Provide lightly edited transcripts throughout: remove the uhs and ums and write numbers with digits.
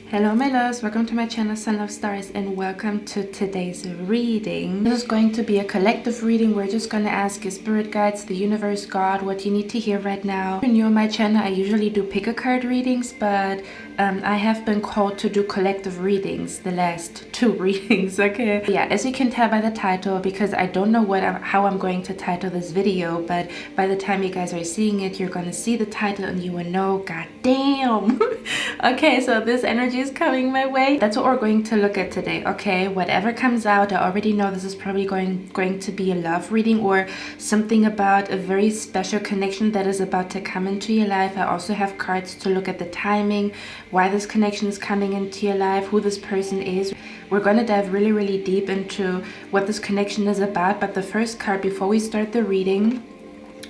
Hello my loves, welcome to my channel Sun Love Stars and welcome to today's reading. This is going to be a collective reading. We're just going to ask your spirit guides, the universe, God, what you need to hear right now. If you're new on my channel, I usually do pick a card readings, but I have been called to do collective readings the last two readings, okay? Yeah, as you can tell by the title, because I don't know how I'm going to title this video, but by the time you guys are seeing it, you're going to see the title and you will know, god damn. Okay, so this energy is coming my way. That's what we're going to look at today, okay? Whatever comes out, I already know this is probably going to be a love reading or something about a very special connection that is about to come into your life. I also have cards to look at the timing, why this connection is coming into your life, who this person is. We're going to dive really deep into what this connection is about, but the first card before we start the reading,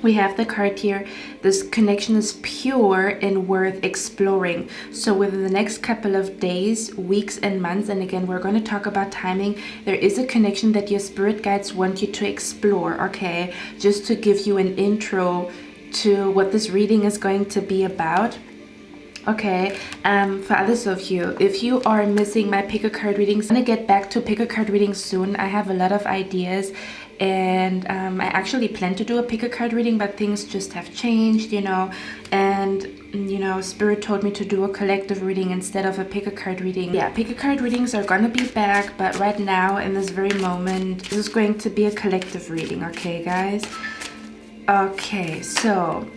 we have the card here. This connection is pure and worth exploring. So within the next couple of days, weeks and months, and again we're going to talk about timing, there is a connection that your spirit guides want you to explore, okay? Just to give you an intro to what this reading is going to be about. Okay, for others of you, if you are missing my pick a card readings, I'm gonna get back to pick a card readings soon. I have a lot of ideas and I actually plan to do a pick a card reading, but things just have changed, you know, and you know, spirit told me to do a collective reading instead of a pick a card reading. Yeah, pick a card readings are gonna be back, but right now in this very moment, this is going to be a collective reading, okay guys? Okay, so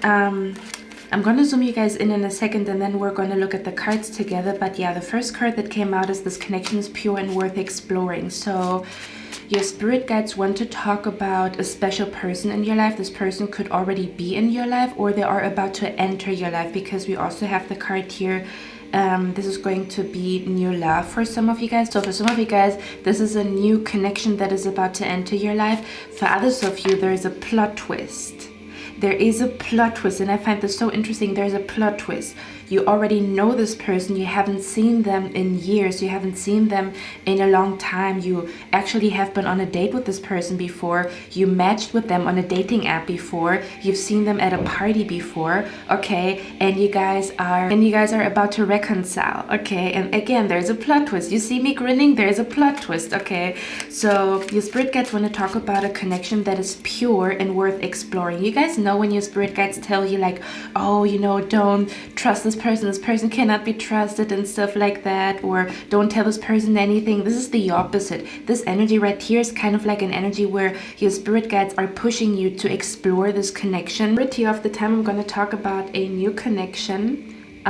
I'm going to zoom you guys in a second and then we're going to look at the cards together. But yeah, the first card that came out is this connection is pure and worth exploring. So your spirit guides want to talk about a special person in your life. This person could already be in your life or they are about to enter your life, because we also have the card here. This is going to be new love for some of you guys. So for some of you guys, this is a new connection that is about to enter your life. For others of you, there is a plot twist. There is a plot twist, and I find this so interesting. There's a plot twist. You already know this person. You haven't seen them in years. You haven't seen them in a long time. You actually have been on a date with this person before. You matched with them on a dating app before. You've seen them at a party before, okay? And you guys are about to reconcile, okay? And again, there's a plot twist. You see me grinning? There's a plot twist, okay? So your spirit guides want to talk about a connection that is pure and worth exploring. You guys know when your spirit guides tell you like, oh, you know, don't trust this person cannot be trusted and stuff like that, or don't tell this person anything. This is the opposite. This energy right here is kind of like an energy where your spirit guides are pushing you to explore this connection. Majority of the time I'm going to talk about a new connection,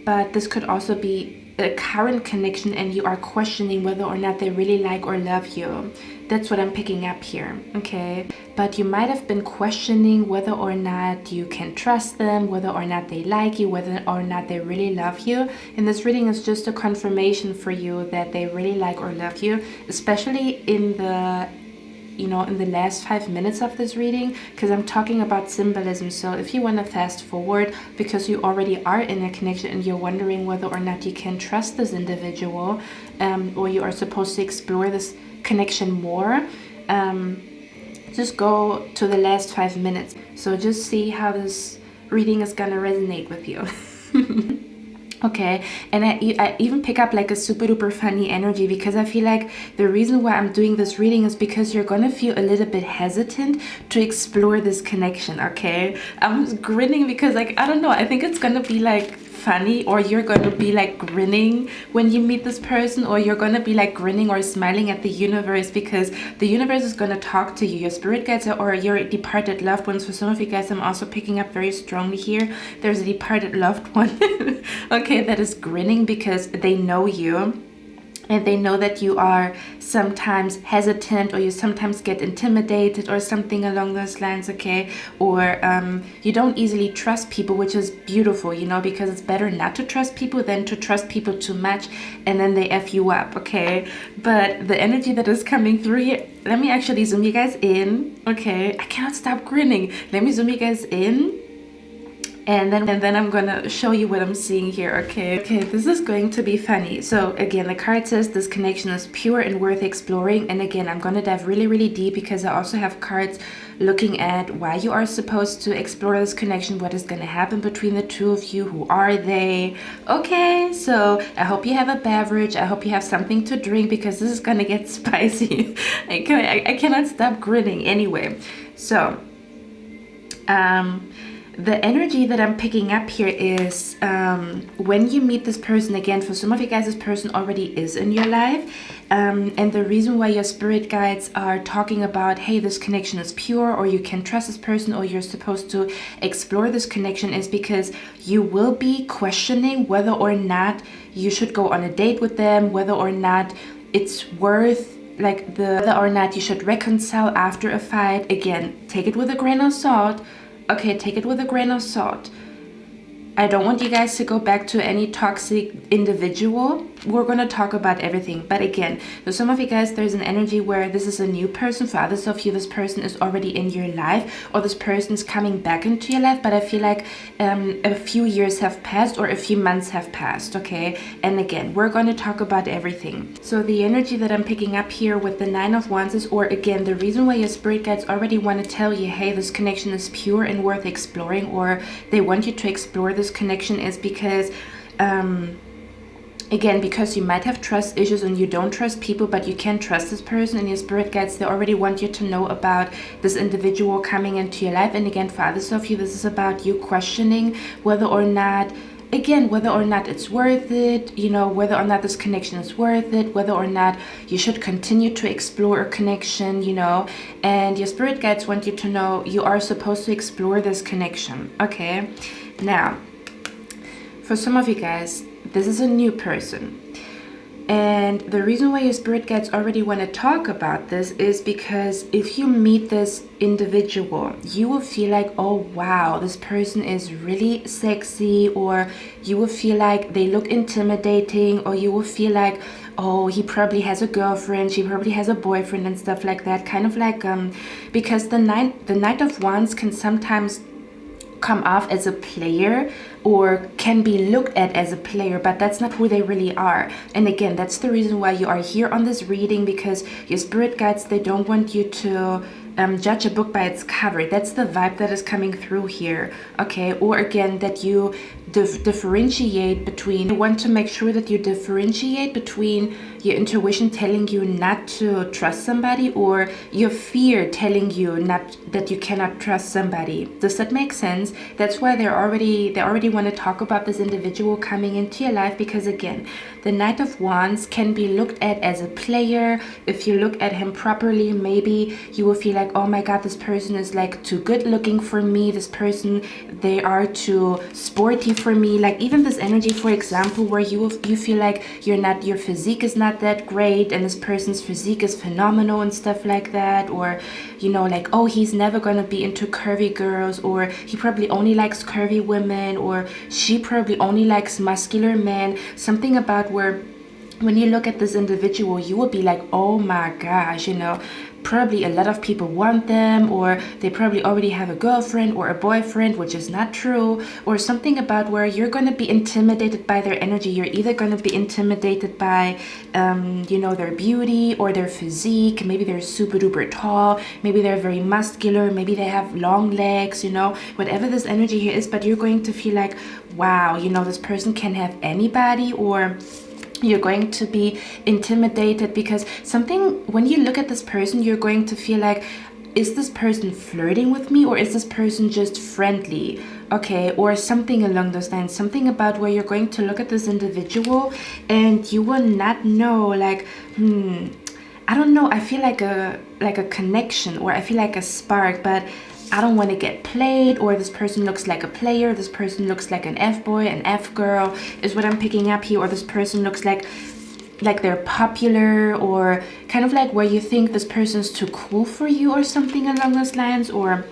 but this could also be a current connection and you are questioning whether or not they really like or love you. That's what I'm picking up here, okay? But you might have been questioning whether or not you can trust them, whether or not they like you, whether or not they really love you. And this reading is just a confirmation for you that they really like or love you, especially in the in the last 5 minutes of this reading, because I'm talking about symbolism. So if you want to fast forward because you already are in a connection and you're wondering whether or not you can trust this individual, or you are supposed to explore this connection more, just go to the last 5 minutes. So just see how this reading is gonna resonate with you. Okay, and I even pick up like a super duper funny energy, because I feel like the reason why I'm doing this reading is because you're gonna feel a little bit hesitant to explore this connection, okay? I'm grinning because like, I don't know, I think it's gonna be like funny, or you're gonna be like grinning when you meet this person, or you're gonna be like grinning or smiling at the universe, because the universe is gonna talk to you. Your spirit guides or your departed loved ones. For some of you guys, I'm also picking up very strongly here. There's a departed loved one, okay, that is grinning because they know you. And they know that you are sometimes hesitant, or you sometimes get intimidated or something along those lines, okay? Or you don't easily trust people, which is beautiful, you know, because it's better not to trust people than to trust people too much and then they F you up, okay? But the energy that is coming through here, let me actually zoom you guys in, okay? I cannot stop grinning. Let me zoom you guys in. and then I'm gonna show you what I'm seeing here. Okay, this is going to be funny. So again, the card says this connection is pure and worth exploring. And again, I'm gonna dive really deep because I also have cards looking at why you are supposed to explore this connection, what is going to happen between the two of you, who are they. Okay, so I hope you have a beverage, I hope you have something to drink, because this is going to get spicy. I cannot stop grinning. Anyway, so the energy that I'm picking up here is when you meet this person, again, for some of you guys, this person already is in your life. And the reason why your spirit guides are talking about, hey, this connection is pure, or you can trust this person, or you're supposed to explore this connection, is because you will be questioning whether or not you should go on a date with them, whether or not it's worth, like, whether or not you should reconcile after a fight. Again, take it with a grain of salt. Okay, take it with a grain of salt. I don't want you guys to go back to any toxic individual. We're going to talk about everything. But again, for some of you guys, there's an energy where this is a new person. For others of you, this person is already in your life, or this person is coming back into your life. But I feel like a few years have passed, or a few months have passed, okay? And again, we're going to talk about everything. So the energy that I'm picking up here with the Nine of Wands is, or again, the reason why your spirit guides already want to tell you, hey, this connection is pure and worth exploring, or they want you to explore this connection, is because again, because you might have trust issues and you don't trust people, but you can trust this person, and your spirit guides, they already want you to know about this individual coming into your life. And again, for others of you, this is about you questioning whether or not, again, whether or not it's worth it, you know, whether or not this connection is worth it, whether or not you should continue to explore a connection, you know. And your spirit guides want you to know you are supposed to explore this connection. Okay, now for some of you guys, this is a new person. And the reason why your spirit guides already want to talk about this is because if you meet this individual, you will feel like, oh wow, this person is really sexy, or you will feel like they look intimidating, or you will feel like, oh, he probably has a girlfriend, she probably has a boyfriend and stuff like that. Kind of like because the Knight of Wands can sometimes come off as a player, or can be looked at as a player, but that's not who they really are. And again, that's the reason why you are here on this reading, because your spirit guides, they don't want you to judge a book by its cover. That's the vibe that is coming through here. Okay, or again, that you differentiate between, you want to make sure that you differentiate between your intuition telling you not to trust somebody, or your fear telling you that you cannot trust somebody. Does that make sense? That's why they already want to talk about this individual coming into your life, because again, the Knight of Wands can be looked at as a player. If you look at him properly, maybe you will feel like, oh my god, this person is like too good looking for me, this person, they are too sporty for me. Like even this energy, for example, where you feel like your physique is not that great, and this person's physique is phenomenal and stuff like that. Or, you know, like, oh, he's never gonna be into curvy girls, or he probably only likes curvy women, or she probably only likes muscular men. Something about where when you look at this individual, you will be like, oh my gosh, you know, probably a lot of people want them, or they probably already have a girlfriend or a boyfriend, which is not true. Or something about where you're going to be intimidated by their energy. You're either going to be intimidated by you know, their beauty or their physique. Maybe they're super duper tall, maybe they're very muscular, maybe they have long legs, you know, whatever this energy here is. But you're going to feel like, wow, you know, this person can have anybody, or you're going to be intimidated because something, when you look at this person, you're going to feel like, is this person flirting with me, or is this person just friendly? Okay, or something along those lines. Something about where you're going to look at this individual and you will not know, like, I don't know, I feel like a connection, or I feel like a spark, but I don't want to get played, or this person looks like a player, this person looks like an F-boy, an F-girl, is what I'm picking up here. Or this person looks like they're popular, or kind of like where you think this person's too cool for you, or something along those lines. Or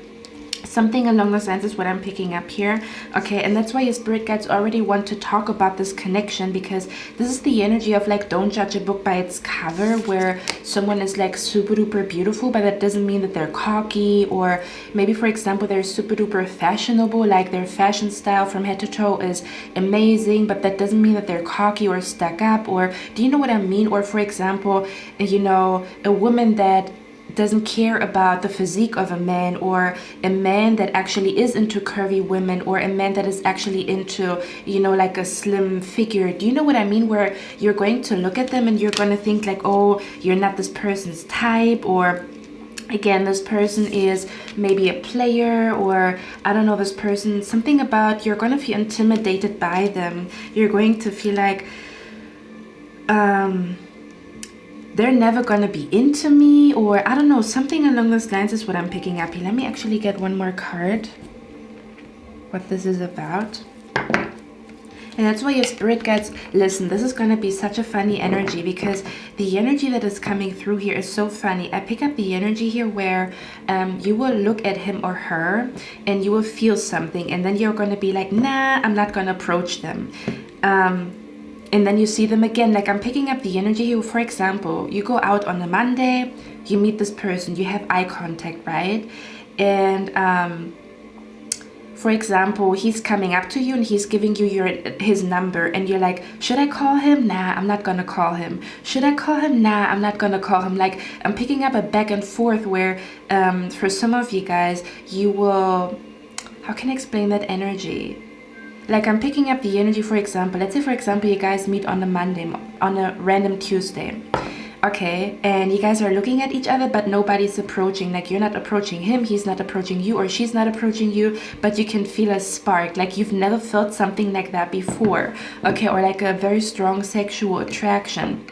Something along those lines is what I'm picking up here. Okay, and that's why your spirit guides already want to talk about this connection, because this is the energy of like, don't judge a book by its cover, where someone is like super duper beautiful, but that doesn't mean that they're cocky, or maybe for example they're super duper fashionable, like their fashion style from head to toe is amazing, but that doesn't mean that they're cocky or stuck up. Or do you know what I mean? Or for example, you know, a woman that doesn't care about the physique of a man, or a man that actually is into curvy women, or a man that is actually into, you know, like a slim figure. Do you know what I mean? Where you're going to look at them and you're going to think like, oh, you're not this person's type, or again, this person is maybe a player, or I don't know, this person, something about, you're going to feel intimidated by them. You're going to feel like they're never gonna be into me, or I don't know, something along those lines is what I'm picking up here. Let me actually get one more card, what this is about. And that's why your spirit guides, listen, this is gonna be such a funny energy, because the energy that is coming through here is so funny. I pick up the energy here where you will look at him or her and you will feel something, and then you're gonna be like, nah, I'm not gonna approach them. And then you see them again. Like, I'm picking up the energy here. For example, you go out on a Monday, you meet this person, you have eye contact, right? And for example, he's coming up to you and he's giving you his number, and you're like, should I call him? Nah, I'm not gonna call him. Should I call him? Nah, I'm not gonna call him. Like, I'm picking up a back and forth where for some of you guys, you will, how can I explain that energy? Like, I'm picking up the energy, for example, let's say for example you guys meet on a Monday, on a random Tuesday, okay, and you guys are looking at each other, but nobody's approaching. Like, you're not approaching him, he's not approaching you, or she's not approaching you, but you can feel a spark. Like, you've never felt something like that before, okay, or like a very strong sexual attraction.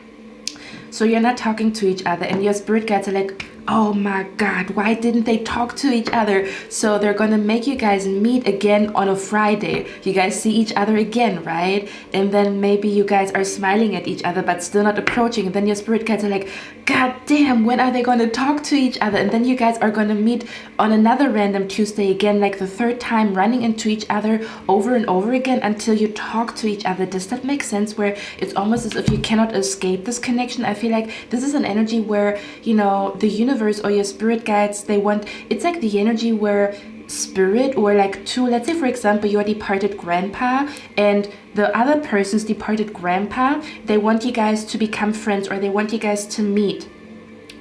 So you're not talking to each other, and your spirit guides are like, oh my God, why didn't they talk to each other? So they're gonna make you guys meet again on a Friday. You guys see each other again, right? And then maybe you guys are smiling at each other but still not approaching. And then your spirit guides are like, God damn, when are they gonna talk to each other? And then you guys are gonna meet on another random Tuesday again, like the third time, running into each other over and over again until you talk to each other. Does that make sense? Where it's almost as if you cannot escape this connection. I feel like this is an energy where, you know, the universe or your spirit guides, they want, it's like the energy where spirit, or like two, let's say for example your departed grandpa and the other person's departed grandpa, they want you guys to become friends, or they want you guys to meet,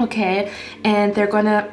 okay, and they're gonna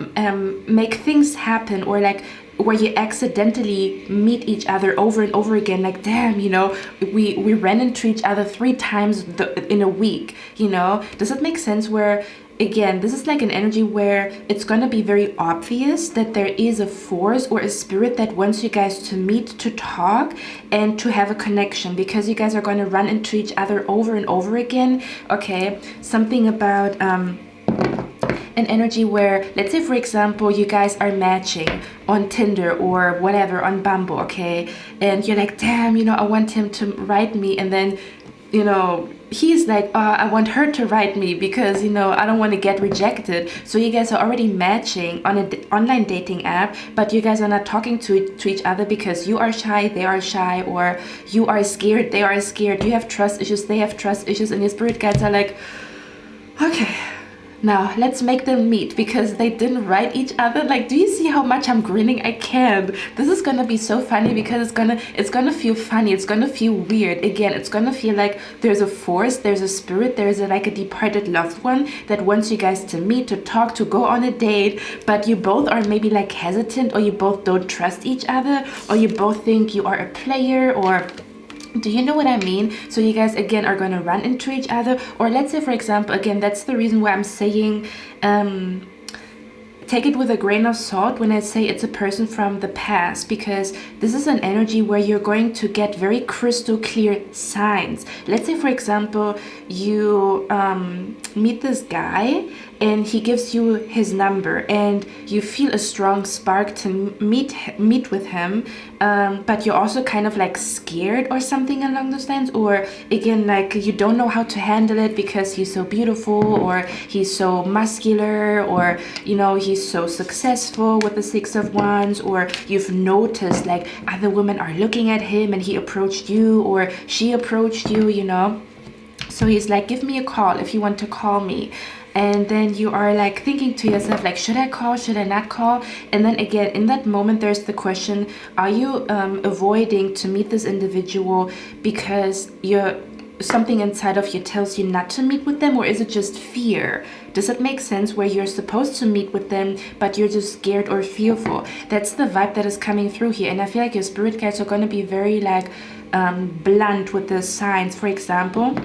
make things happen, or like where you accidentally meet each other over and over again. Like, damn, you know, we ran into each other 3 times in a week, you know. Does that make sense? Where again, this is like an energy where it's going to be very obvious that there is a force or a spirit that wants you guys to meet, to talk, and to have a connection, because you guys are going to run into each other over and over again, okay. Something about an energy where, let's say for example you guys are matching on Tinder or whatever, on Bumble, okay, and you're like, damn, you know, I want him to write me, and then, you know, he's like, I want her to write me because, you know, I don't want to get rejected. So you guys are already matching on an online dating app, but you guys are not talking to each other because you are shy, they are shy, or you are scared, they are scared. You have trust issues, they have trust issues, and your spirit guides are like, okay, now let's make them meet because they didn't write each other. Like, do you see how much I'm grinning? I can't. This is gonna be so funny because it's gonna feel funny, it's gonna feel weird. Again, it's gonna feel like there's a force, there's a spirit, there's like a departed loved one that wants you guys to meet, to talk, to go on a date, but you both are maybe like hesitant, or you both don't trust each other, or you both think you are a player, or do you know what I mean? So you guys again are going to run into each other, or let's say for example, again, that's the reason why I'm saying take it with a grain of salt when I say it's a person from the past, because this is an energy where you're going to get very crystal clear signs. Let's say for example you meet this guy and he gives you his number, and you feel a strong spark to meet with him, but you're also kind of like scared or something along those lines, or again, like you don't know how to handle it because he's so beautiful, or he's so muscular, or you know, he's so successful with the Six of Wands, or you've noticed like other women are looking at him and he approached you or she approached you, you know. So he's like, give me a call if you want to call me. And then you are like thinking to yourself, like, should I call, should I not call? And then again, in that moment, there's the question, are you avoiding to meet this individual because something inside of you tells you not to meet with them, or is it just fear? Does it make sense where you're supposed to meet with them but you're just scared or fearful? That's the vibe that is coming through here. And I feel like your spirit guides are going to be very like blunt with the signs. For example,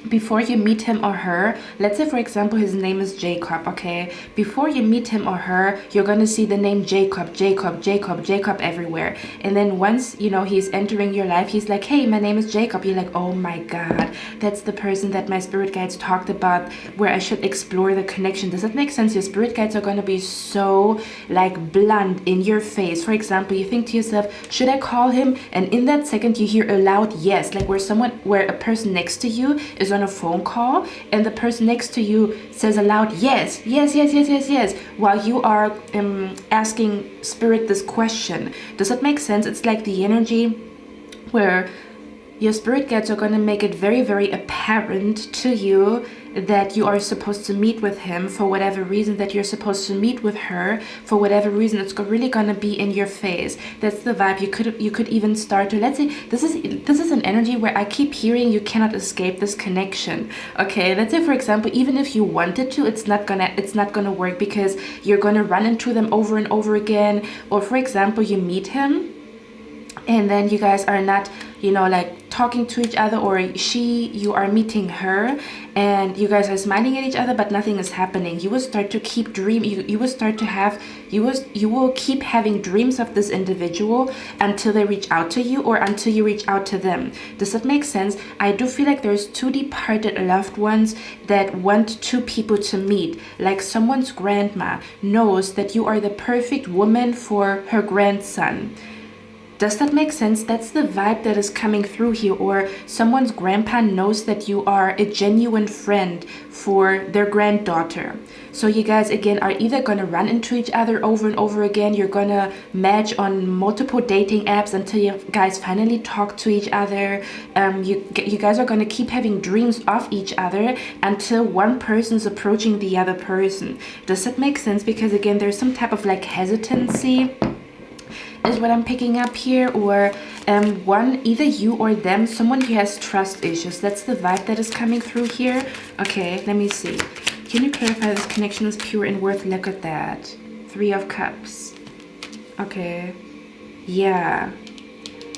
before you meet him or her, let's say for example his name is Jacob, okay? Before you meet him or her, you're gonna see the name Jacob, Jacob, Jacob, Jacob everywhere. And then once, you know, he's entering your life, he's like, hey, my name is Jacob. You're like, oh my God, that's the person that my spirit guides talked about, where I should explore the connection. Does that make sense? Your spirit guides are gonna be so like blunt in your face. For example, you think to yourself, should I call him? And in that second you hear a loud yes, like where a person next to you is on a phone call and the person next to you says aloud yes, yes, yes, yes, yes, yes, while you are asking spirit this question. Does that make sense? It's like the energy where your spirit guides are going to make it very, very apparent to you that you are supposed to meet with him for whatever reason, that you're supposed to meet with her for whatever reason. It's really going to be in your face. That's the vibe. You could even start to, let's say this is an energy where I keep hearing you cannot escape this connection. Okay, let's say for example, even if you wanted to, it's not gonna work because you're gonna run into them over and over again. Or for example, you meet him and then you guys are not, you know, like talking to each other, or you are meeting her and you guys are smiling at each other but nothing is happening. You will start to keep dreaming, you will keep having dreams of this individual until they reach out to you or until you reach out to them. Does that make sense? I do feel like there's two departed loved ones that want two people to meet. Like someone's grandma knows that you are the perfect woman for her grandson. Does that make sense? That's the vibe that is coming through here. Or someone's grandpa knows that you are a genuine friend for their granddaughter. So you guys again are either going to run into each other over and over again. You're going to match on multiple dating apps until you guys finally talk to each other. You guys are going to keep having dreams of each other until one person's approaching the other person. Does that make sense? Because again, there's some type of like hesitancy is what I'm picking up here, or either you or them, someone who has trust issues. That's the vibe that is coming through here. Okay, let me see. Can you clarify this connection is pure and worth? Look at that. 3 of Cups. Okay. Yeah.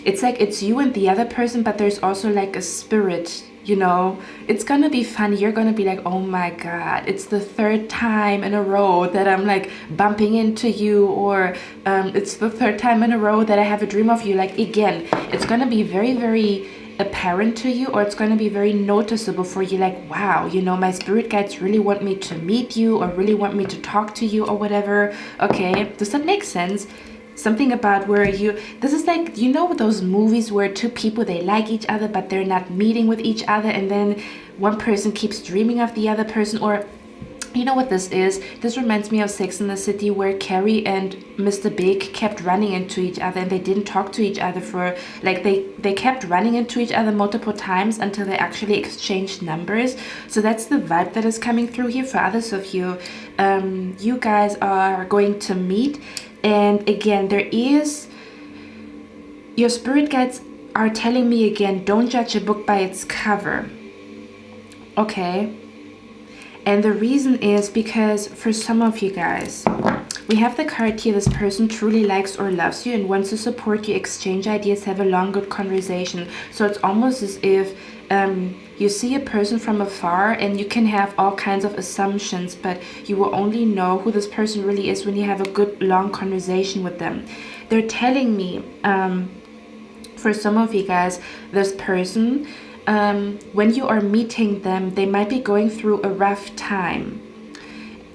It's like it's you and the other person, but there's also like a spirit, you know. It's gonna be fun. You're gonna be like, oh my God, it's the 3rd time in a row that I'm like bumping into you, or it's the 3rd time in a row that I have a dream of you. Like again, it's gonna be very, very apparent to you, or it's going to be very noticeable for you, like, wow, you know, my spirit guides really want me to meet you or really want me to talk to you or whatever. Okay, does that make sense? Something about where this is like, you know, those movies where two people, they like each other but they're not meeting with each other, and then one person keeps dreaming of the other person. Or you know what this is? This reminds me of Sex and the City, where Carrie and Mr. Big kept running into each other and they didn't talk to each other for like they kept running into each other multiple times until they actually exchanged numbers. So that's the vibe that is coming through here for others of you. You guys are going to meet, and again, your spirit guides are telling me again, don't judge a book by its cover. Okay. And the reason is because for some of you guys, we have the card here, this person truly likes or loves you and wants to support you, exchange ideas, have a long, good conversation. So it's almost as if you see a person from afar and you can have all kinds of assumptions, but you will only know who this person really is when you have a good, long conversation with them. They're telling me, for some of you guys, this person, when you are meeting them, they might be going through a rough time.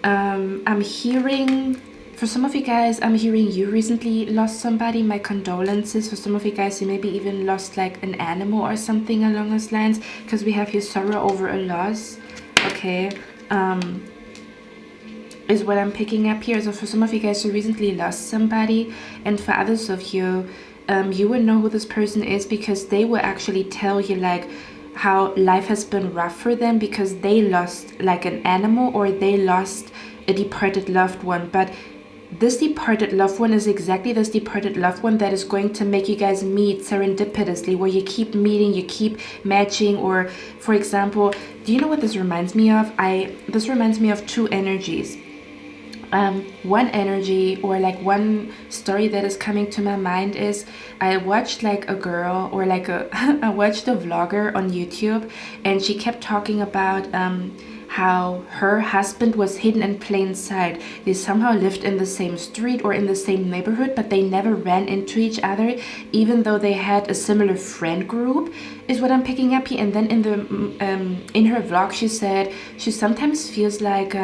I'm hearing, for some of you guys, I'm hearing you recently lost somebody. My condolences. For some of you guys, you maybe even lost like an animal or something along those lines, because we have here sorrow over a loss. Okay, is what I'm picking up here. So for some of you guys who recently lost somebody, and for others of you, you will know who this person is, because they will actually tell you like how life has been rough for them, because they lost like an animal or they lost a departed loved one. But this departed loved one is exactly this departed loved one that is going to make you guys meet serendipitously, where you keep meeting, you keep matching. Or for example, do you know what this reminds me of? This reminds me of two energies. One energy, or like one story that is coming to my mind, is I watched like a girl, or like I watched a vlogger on YouTube, and she kept talking about how her husband was hidden in plain sight. They somehow lived in the same street or in the same neighborhood, but they never ran into each other, even though they had a similar friend group, is what I'm picking up here. And then in her vlog, she said she sometimes feels like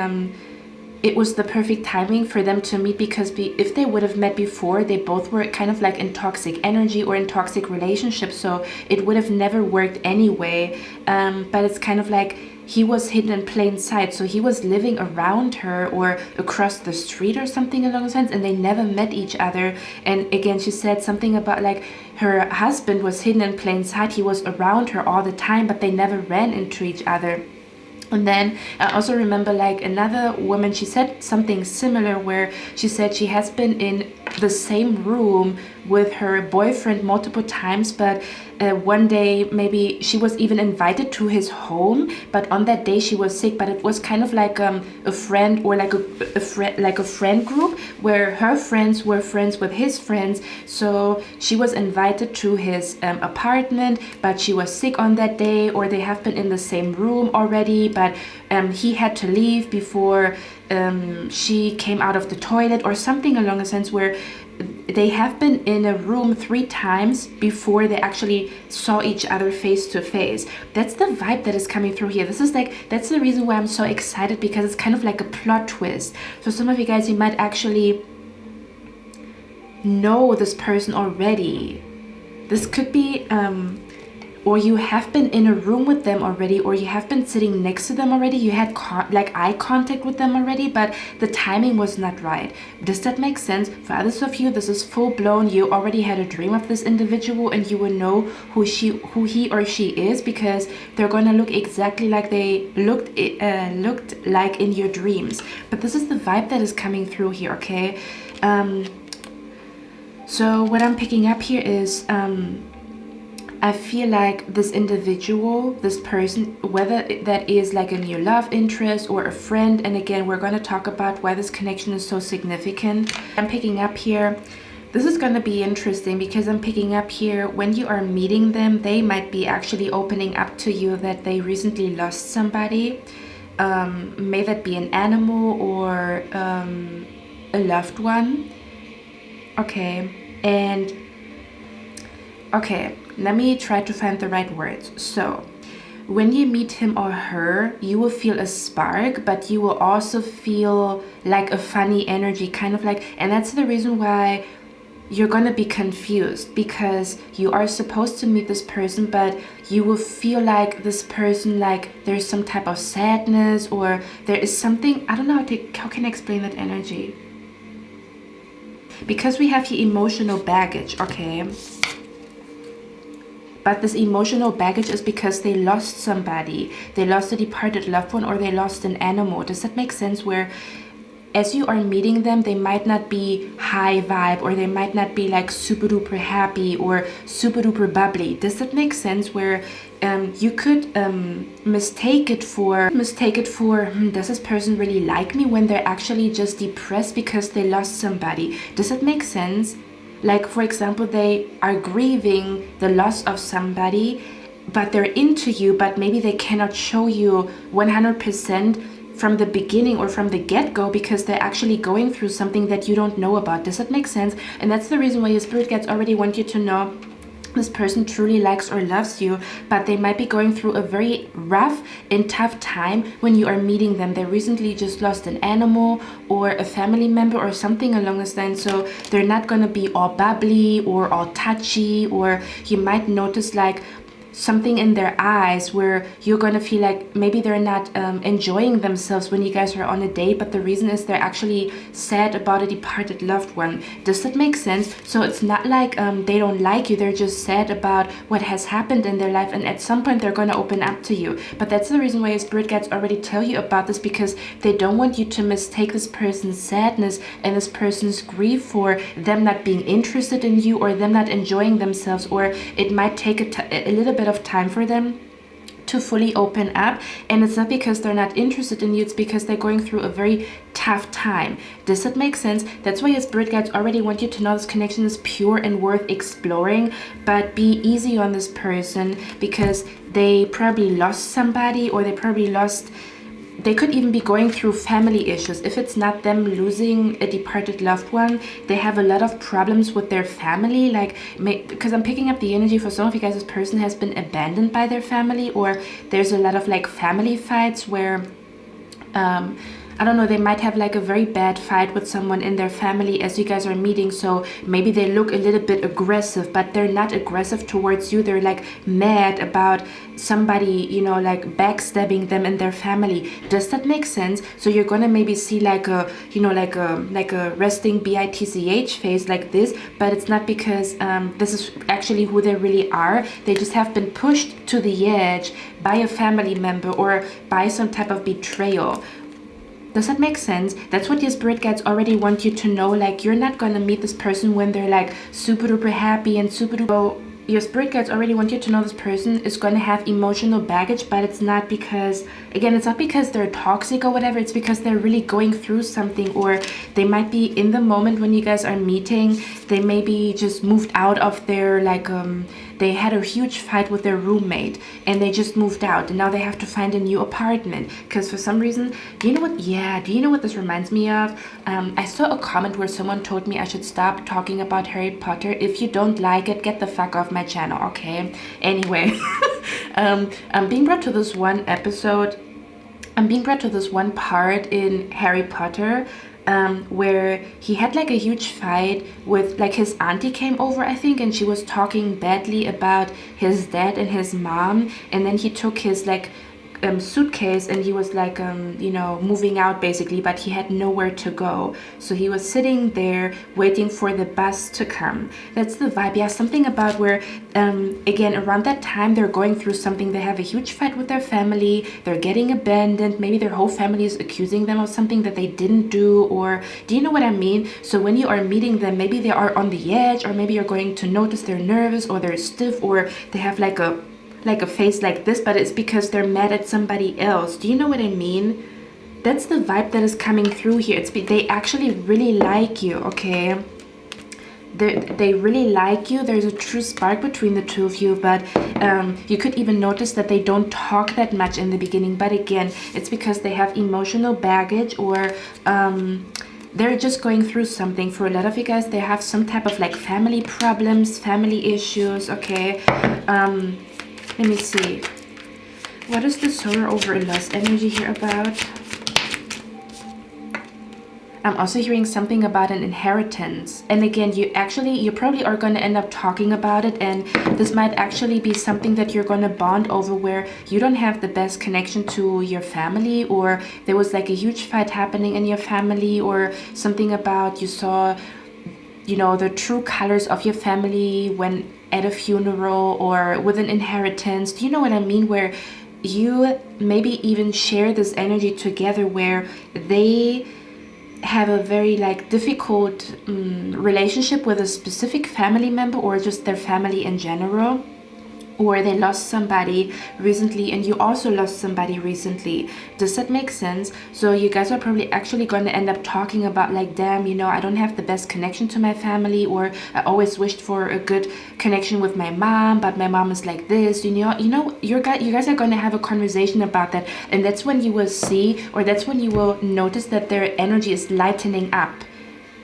it was the perfect timing for them to meet, because if they would have met before, they both were kind of like in toxic energy or in toxic relationships, so it would have never worked anyway. But it's kind of like he was hidden in plain sight, so he was living around her or across the street or something along those lines, and they never met each other. And again, she said something about like her husband was hidden in plain sight, he was around her all the time, but they never ran into each other. And then I also remember like another woman, she said something similar, where she said she has been in the same room with her boyfriend multiple times, but one day maybe she was even invited to his home, but on that day she was sick. But it was kind of like a friend, or like a friend group, where her friends were friends with his friends. So she was invited to his apartment, but she was sick on that day, or they have been in the same room already, but he had to leave before she came out of the toilet, or something along the sense, where they have been in a room 3 times before they actually saw each other face to face. That's the vibe that is coming through here. This is like, that's the reason why I'm so excited, because it's kind of like a plot twist. So some of you guys, you might actually know this person already. This could be or you have been in a room with them already, or you have been sitting next to them already, you had like eye contact with them already, but the timing was not right. Does that make sense? For others of you, this is full blown. You already had a dream of this individual, and you will know who he or she is, because they're gonna look exactly like they looked like in your dreams. But this is the vibe that is coming through here, okay? So what I'm picking up here is I feel like this individual, this person, whether that is like a new love interest or a friend, and again, we're going to talk about why this connection is so significant. I'm picking up here, this is going to be interesting, because I'm picking up here, when you are meeting them, they might be actually opening up to you that they recently lost somebody. May that be an animal or a loved one. Okay, and okay, let me try to find the right words. So when you meet him or her, you will feel a spark, but you will also feel like a funny energy, kind of like, and that's the reason why you're gonna be confused, because you are supposed to meet this person, but you will feel like this person, like there's some type of sadness, or there is something, I don't know how can I explain that energy, because we have here emotional baggage, okay? But this emotional baggage is because they lost somebody. They lost a departed loved one, or they lost an animal. Does that make sense? Where as you are meeting them, they might not be high vibe, or they might not be like super duper happy or super duper bubbly. Does that make sense? Where you could mistake it for does this person really like me, when they're actually just depressed because they lost somebody. Does that make sense? Like, for example, they are grieving the loss of somebody, but they're into you, but maybe they cannot show you 100% from the beginning or from the get-go, because they're actually going through something that you don't know about. Does that make sense? And that's the reason why your spirit guides already want you to know this person truly likes or loves you, but they might be going through a very rough and tough time when you are meeting them. They recently just lost an animal or a family member or something along those lines, so they're not going to be all bubbly or all touchy, or you might notice like something in their eyes where you're going to feel like maybe they're not enjoying themselves when you guys are on a date, but the reason is they're actually sad about a departed loved one. Does that make sense? So it's not like they don't like you, they're just sad about what has happened in their life, and at some point they're going to open up to you. But that's the reason why your spirit guides already tell you about this, because they don't want you to mistake this person's sadness and this person's grief for them not being interested in you or them not enjoying themselves, or it might take a little bit of time for them to fully open up. And it's not because they're not interested in you, it's because they're going through a very tough time. Does that make sense? That's why your spirit guides already want you to know this connection is pure and worth exploring, but be easy on this person, because they probably lost somebody, or they could even be going through family issues. If it's not them losing a departed loved one, they have a lot of problems with their family. Like, because I'm picking up the energy for some of you guys, this person has been abandoned by their family, or there's a lot of like family fights where I don't know, they might have like a very bad fight with someone in their family as you guys are meeting, so maybe they look a little bit aggressive, but they're not aggressive towards you. They're like mad about somebody, you know, like backstabbing them in their family. Does that make sense? So you're gonna maybe see like a, you know, like a resting bitch face like this, but it's not because this is actually who they really are. They just have been pushed to the edge by a family member or by some type of betrayal. Does that make sense? That's what your spirit guides already want you to know. Like, you're not gonna meet this person when they're like super duper happy and super duper. Your spirit guides already want you to know this person is going to have emotional baggage, but it's not because, again, it's not because they're toxic or whatever. It's because they're really going through something, or they might be in the moment when you guys are meeting. They maybe just moved out of their, like, they had a huge fight with their roommate and they just moved out, and now they have to find a new apartment because for some reason, do you know what this reminds me of? I saw a comment where someone told me I should stop talking about Harry Potter. If you don't like it, get the fuck off my channel, okay? Anyway, I'm being brought to this one episode. I'm being brought to this one part in Harry Potter where he had like a huge fight with, like, his auntie came over, I think, and she was talking badly about his dad and his mom, and then he took his like suitcase and he was like you know, moving out basically, but he had nowhere to go, so he was sitting there waiting for the bus to come. That's the vibe. Yeah, something about where again, around that time they're going through something. They have a huge fight with their family, they're getting abandoned, maybe their whole family is accusing them of something that they didn't do, or do you know what I mean? So when you are meeting them, maybe they are on the edge, or maybe you're going to notice they're nervous or they're stiff, or they have like a face like this, but it's because they're mad at somebody else. Do you know what I mean? That's the vibe that is coming through here. They actually really like you, okay? They really like you. There's a true spark between the two of you, but you could even notice that they don't talk that much in the beginning, but again, it's because they have emotional baggage, or they're just going through something. For a lot of you guys, they have some type of like family problems, family issues, okay? Let me see. What is the solar over a lost energy here about? I'm also hearing something about an inheritance. And again, you probably are going to end up talking about it, and this might actually be something that you're going to bond over, where you don't have the best connection to your family, or there was like a huge fight happening in your family, or something about you saw, you know, the true colors of your family when at a funeral or with an inheritance. Do you know what I mean? Where you maybe even share this energy together, where they have a very like difficult relationship with a specific family member, or just their family in general, or they lost somebody recently and you also lost somebody recently. Does that make sense? So you guys are probably actually going to end up talking about like, damn, you know, I don't have the best connection to my family, or I always wished for a good connection with my mom, but my mom is like this. You know, you guys are going to have a conversation about that, and that's when you will see, or that's when you will notice that their energy is lightening up.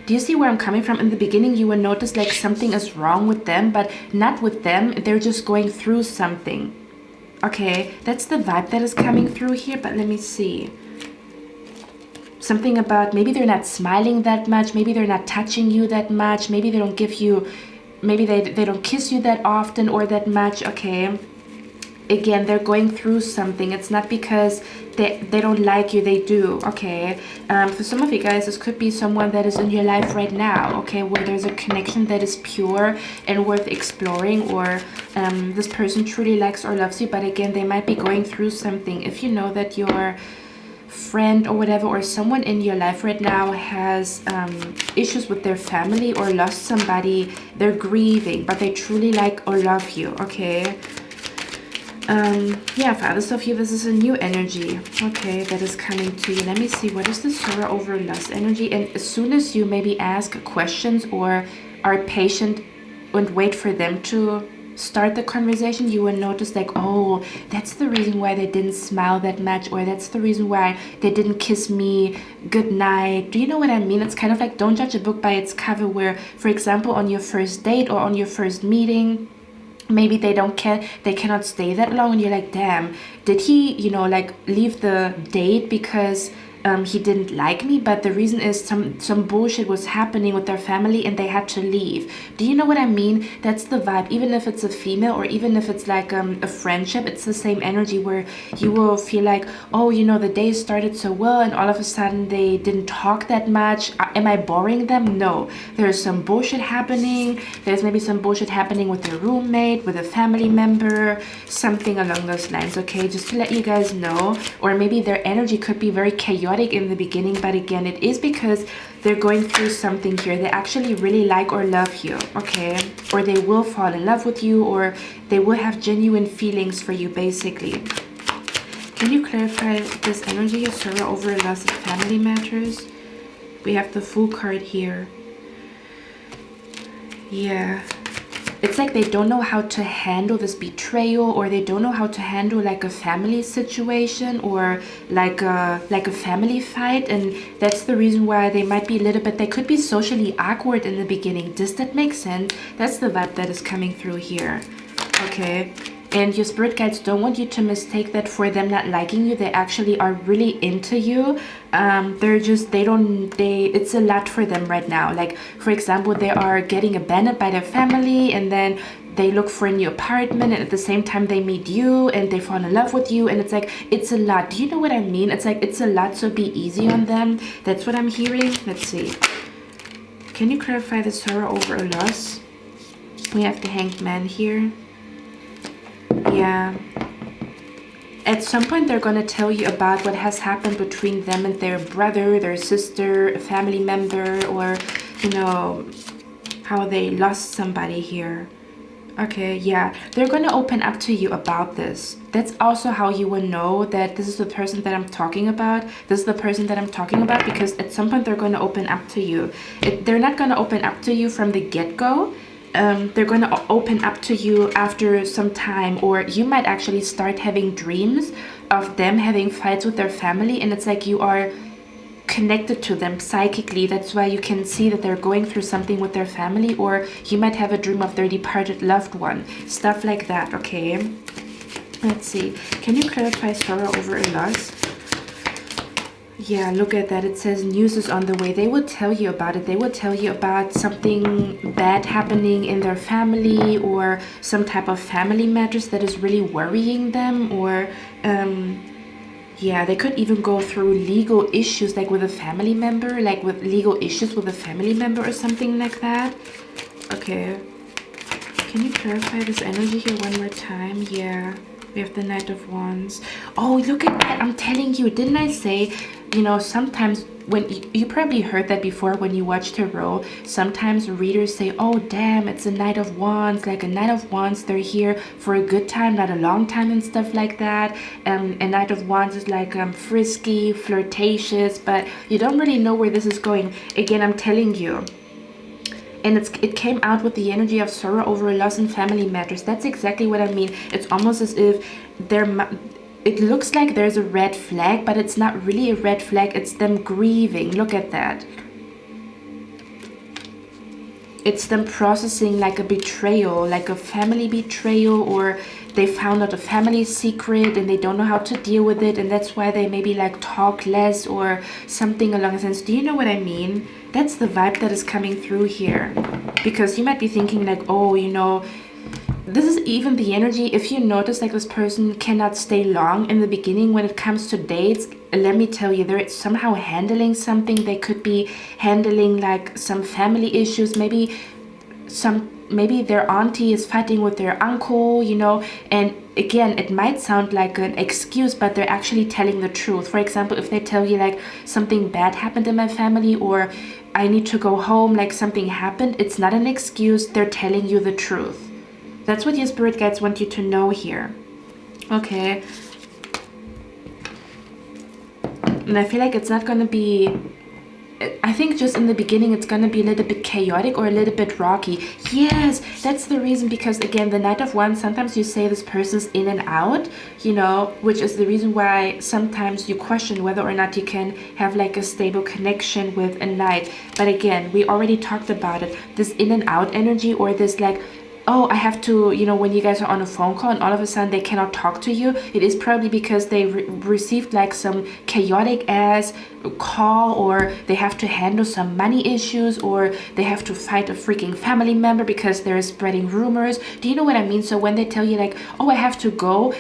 Do you see where I'm coming from? In the beginning, you will notice like something is wrong with them, but not with them. They're just going through something. Okay, that's the vibe that is coming through here, but let me see. Something about maybe they're not smiling that much, maybe they're not touching you that much, maybe they don't give you, maybe they don't kiss you that often or that much, okay? Again, they're going through something. It's not because they don't like you, they do, okay? For some of you guys, this could be someone that is in your life right now, okay, where there's a connection that is pure and worth exploring, or this person truly likes or loves you, but again, they might be going through something. If you know that your friend or whatever, or someone in your life right now has issues with their family or lost somebody, they're grieving, but they truly like or love you, okay? Yeah, for others of you, this is a new energy, okay, that is coming to you. Let me see, what is the sorrow over lust energy? And as soon as you maybe ask questions or are patient and wait for them to start the conversation, you will notice like, oh, that's the reason why they didn't smile that much, or that's the reason why they didn't kiss me good night. Do you know what I mean? It's kind of like, don't judge a book by its cover, where, for example, on your first date or on your first meeting, maybe they cannot stay that long, and you're like, damn, did he, you know, like leave the date because he didn't like me? But the reason is some bullshit was happening with their family and they had to leave. Do you know what I mean? That's the vibe. Even if it's a female, or even if it's like a friendship, it's the same energy, where you will feel like, oh, you know, the day started so well and all of a sudden they didn't talk that much. Am I boring them? No, there's some bullshit happening. There's maybe some bullshit happening with their roommate, with a family member, something along those lines, okay? Just to let you guys know. Or maybe their energy could be very chaotic in the beginning, but again, it is because they're going through something here. They actually really like or love you, okay? Or they will fall in love with you, or they will have genuine feelings for you, basically. Can you clarify this energy of sorrow over loss of family matters? We have the Fool card here. Yeah. It's like they don't know how to handle this betrayal, or they don't know how to handle like a family situation, or like a family fight, and that's the reason why they might be a little bit, they could be socially awkward in the beginning. Does that make sense? That's the vibe that is coming through here, okay? And your spirit guides don't want you to mistake that for them not liking you. They actually are really into you. It's a lot for them right now. Like, for example, they are getting abandoned by their family, and then they look for a new apartment, and at the same time they meet you and they fall in love with you, and it's like, it's a lot. Do you know what I mean? It's like, it's a lot, so be easy on them. That's what I'm hearing. Let's see. Can you clarify the sorrow over a loss? We have the Hanged Man here. Yeah, at some point they're going to tell you about what has happened between them and their brother, their sister, a family member, or, you know, how they lost somebody here. Okay, yeah, they're going to open up to you about this. That's also how you will know that this is the person that I'm talking about. This is the person that I'm talking about, because at some point they're going to open up to you. They're not going to open up to you from the get-go. They're going to open up to you after some time, or you might actually start having dreams of them having fights with their family, and it's like you are connected to them psychically. That's why you can see that they're going through something with their family, or you might have a dream of their departed loved one, stuff like that, okay? Let's see. Can you clarify sorrow over a loss? Yeah, look at that. It says news is on the way. They will tell you about it. They will tell you about something bad happening in their family, or some type of family matters that is really worrying them, or yeah, they could even go through legal issues, like with a family member, like with legal issues with a family member or something like that. Okay. Can you clarify this energy here one more time? Yeah. We have the Knight of Wands. Oh, look at that. I'm telling you, didn't I say, you know, sometimes when you probably heard that before when you watch tarot, sometimes readers say, oh, damn, it's a Knight of Wands. Like a Knight of Wands, they're here for a good time, not a long time, and stuff like that. A Knight of Wands is like frisky, flirtatious, but you don't really know where this is going. Again, I'm telling you. And it came out with the energy of sorrow over a loss in family matters. That's exactly what I mean. It's almost as if it looks like there's a red flag, but it's not really a red flag. It's them grieving. Look at that. it's them processing like a betrayal, like a family betrayal, or they found out a family secret and they don't know how to deal with it, and that's why they maybe like talk less or something along the lines. Do you know what I mean? That's the vibe that is coming through here. Because you might be thinking like, oh, you know, this is even the energy. If you notice like this person cannot stay long in the beginning when it comes to dates, let me tell you, they're somehow handling something. They could be handling like some family issues, maybe their auntie is fighting with their uncle, you know, and again, it might sound like an excuse, but they're actually telling the truth. For example, if they tell you like something bad happened in my family, or I need to go home, like something happened, it's not an excuse. They're telling you the truth. That's what your spirit guides want you to know here. Okay. And I feel like it's not going to be, I think just in the beginning it's going to be a little bit chaotic or a little bit rocky. Yes, that's the reason, because again, the Knight of Wands, sometimes you say this person's in and out, you know, which is the reason why sometimes you question whether or not you can have like a stable connection with a Knight. But again, we already talked about it. This in and out energy, or this like, oh, I have to, you know, when you guys are on a phone call and all of a sudden they cannot talk to you, it is probably because they received like some chaotic ass call, or they have to handle some money issues, or they have to fight a freaking family member because they're spreading rumors. Do you know what I mean? So when they tell you like, oh, I have to go,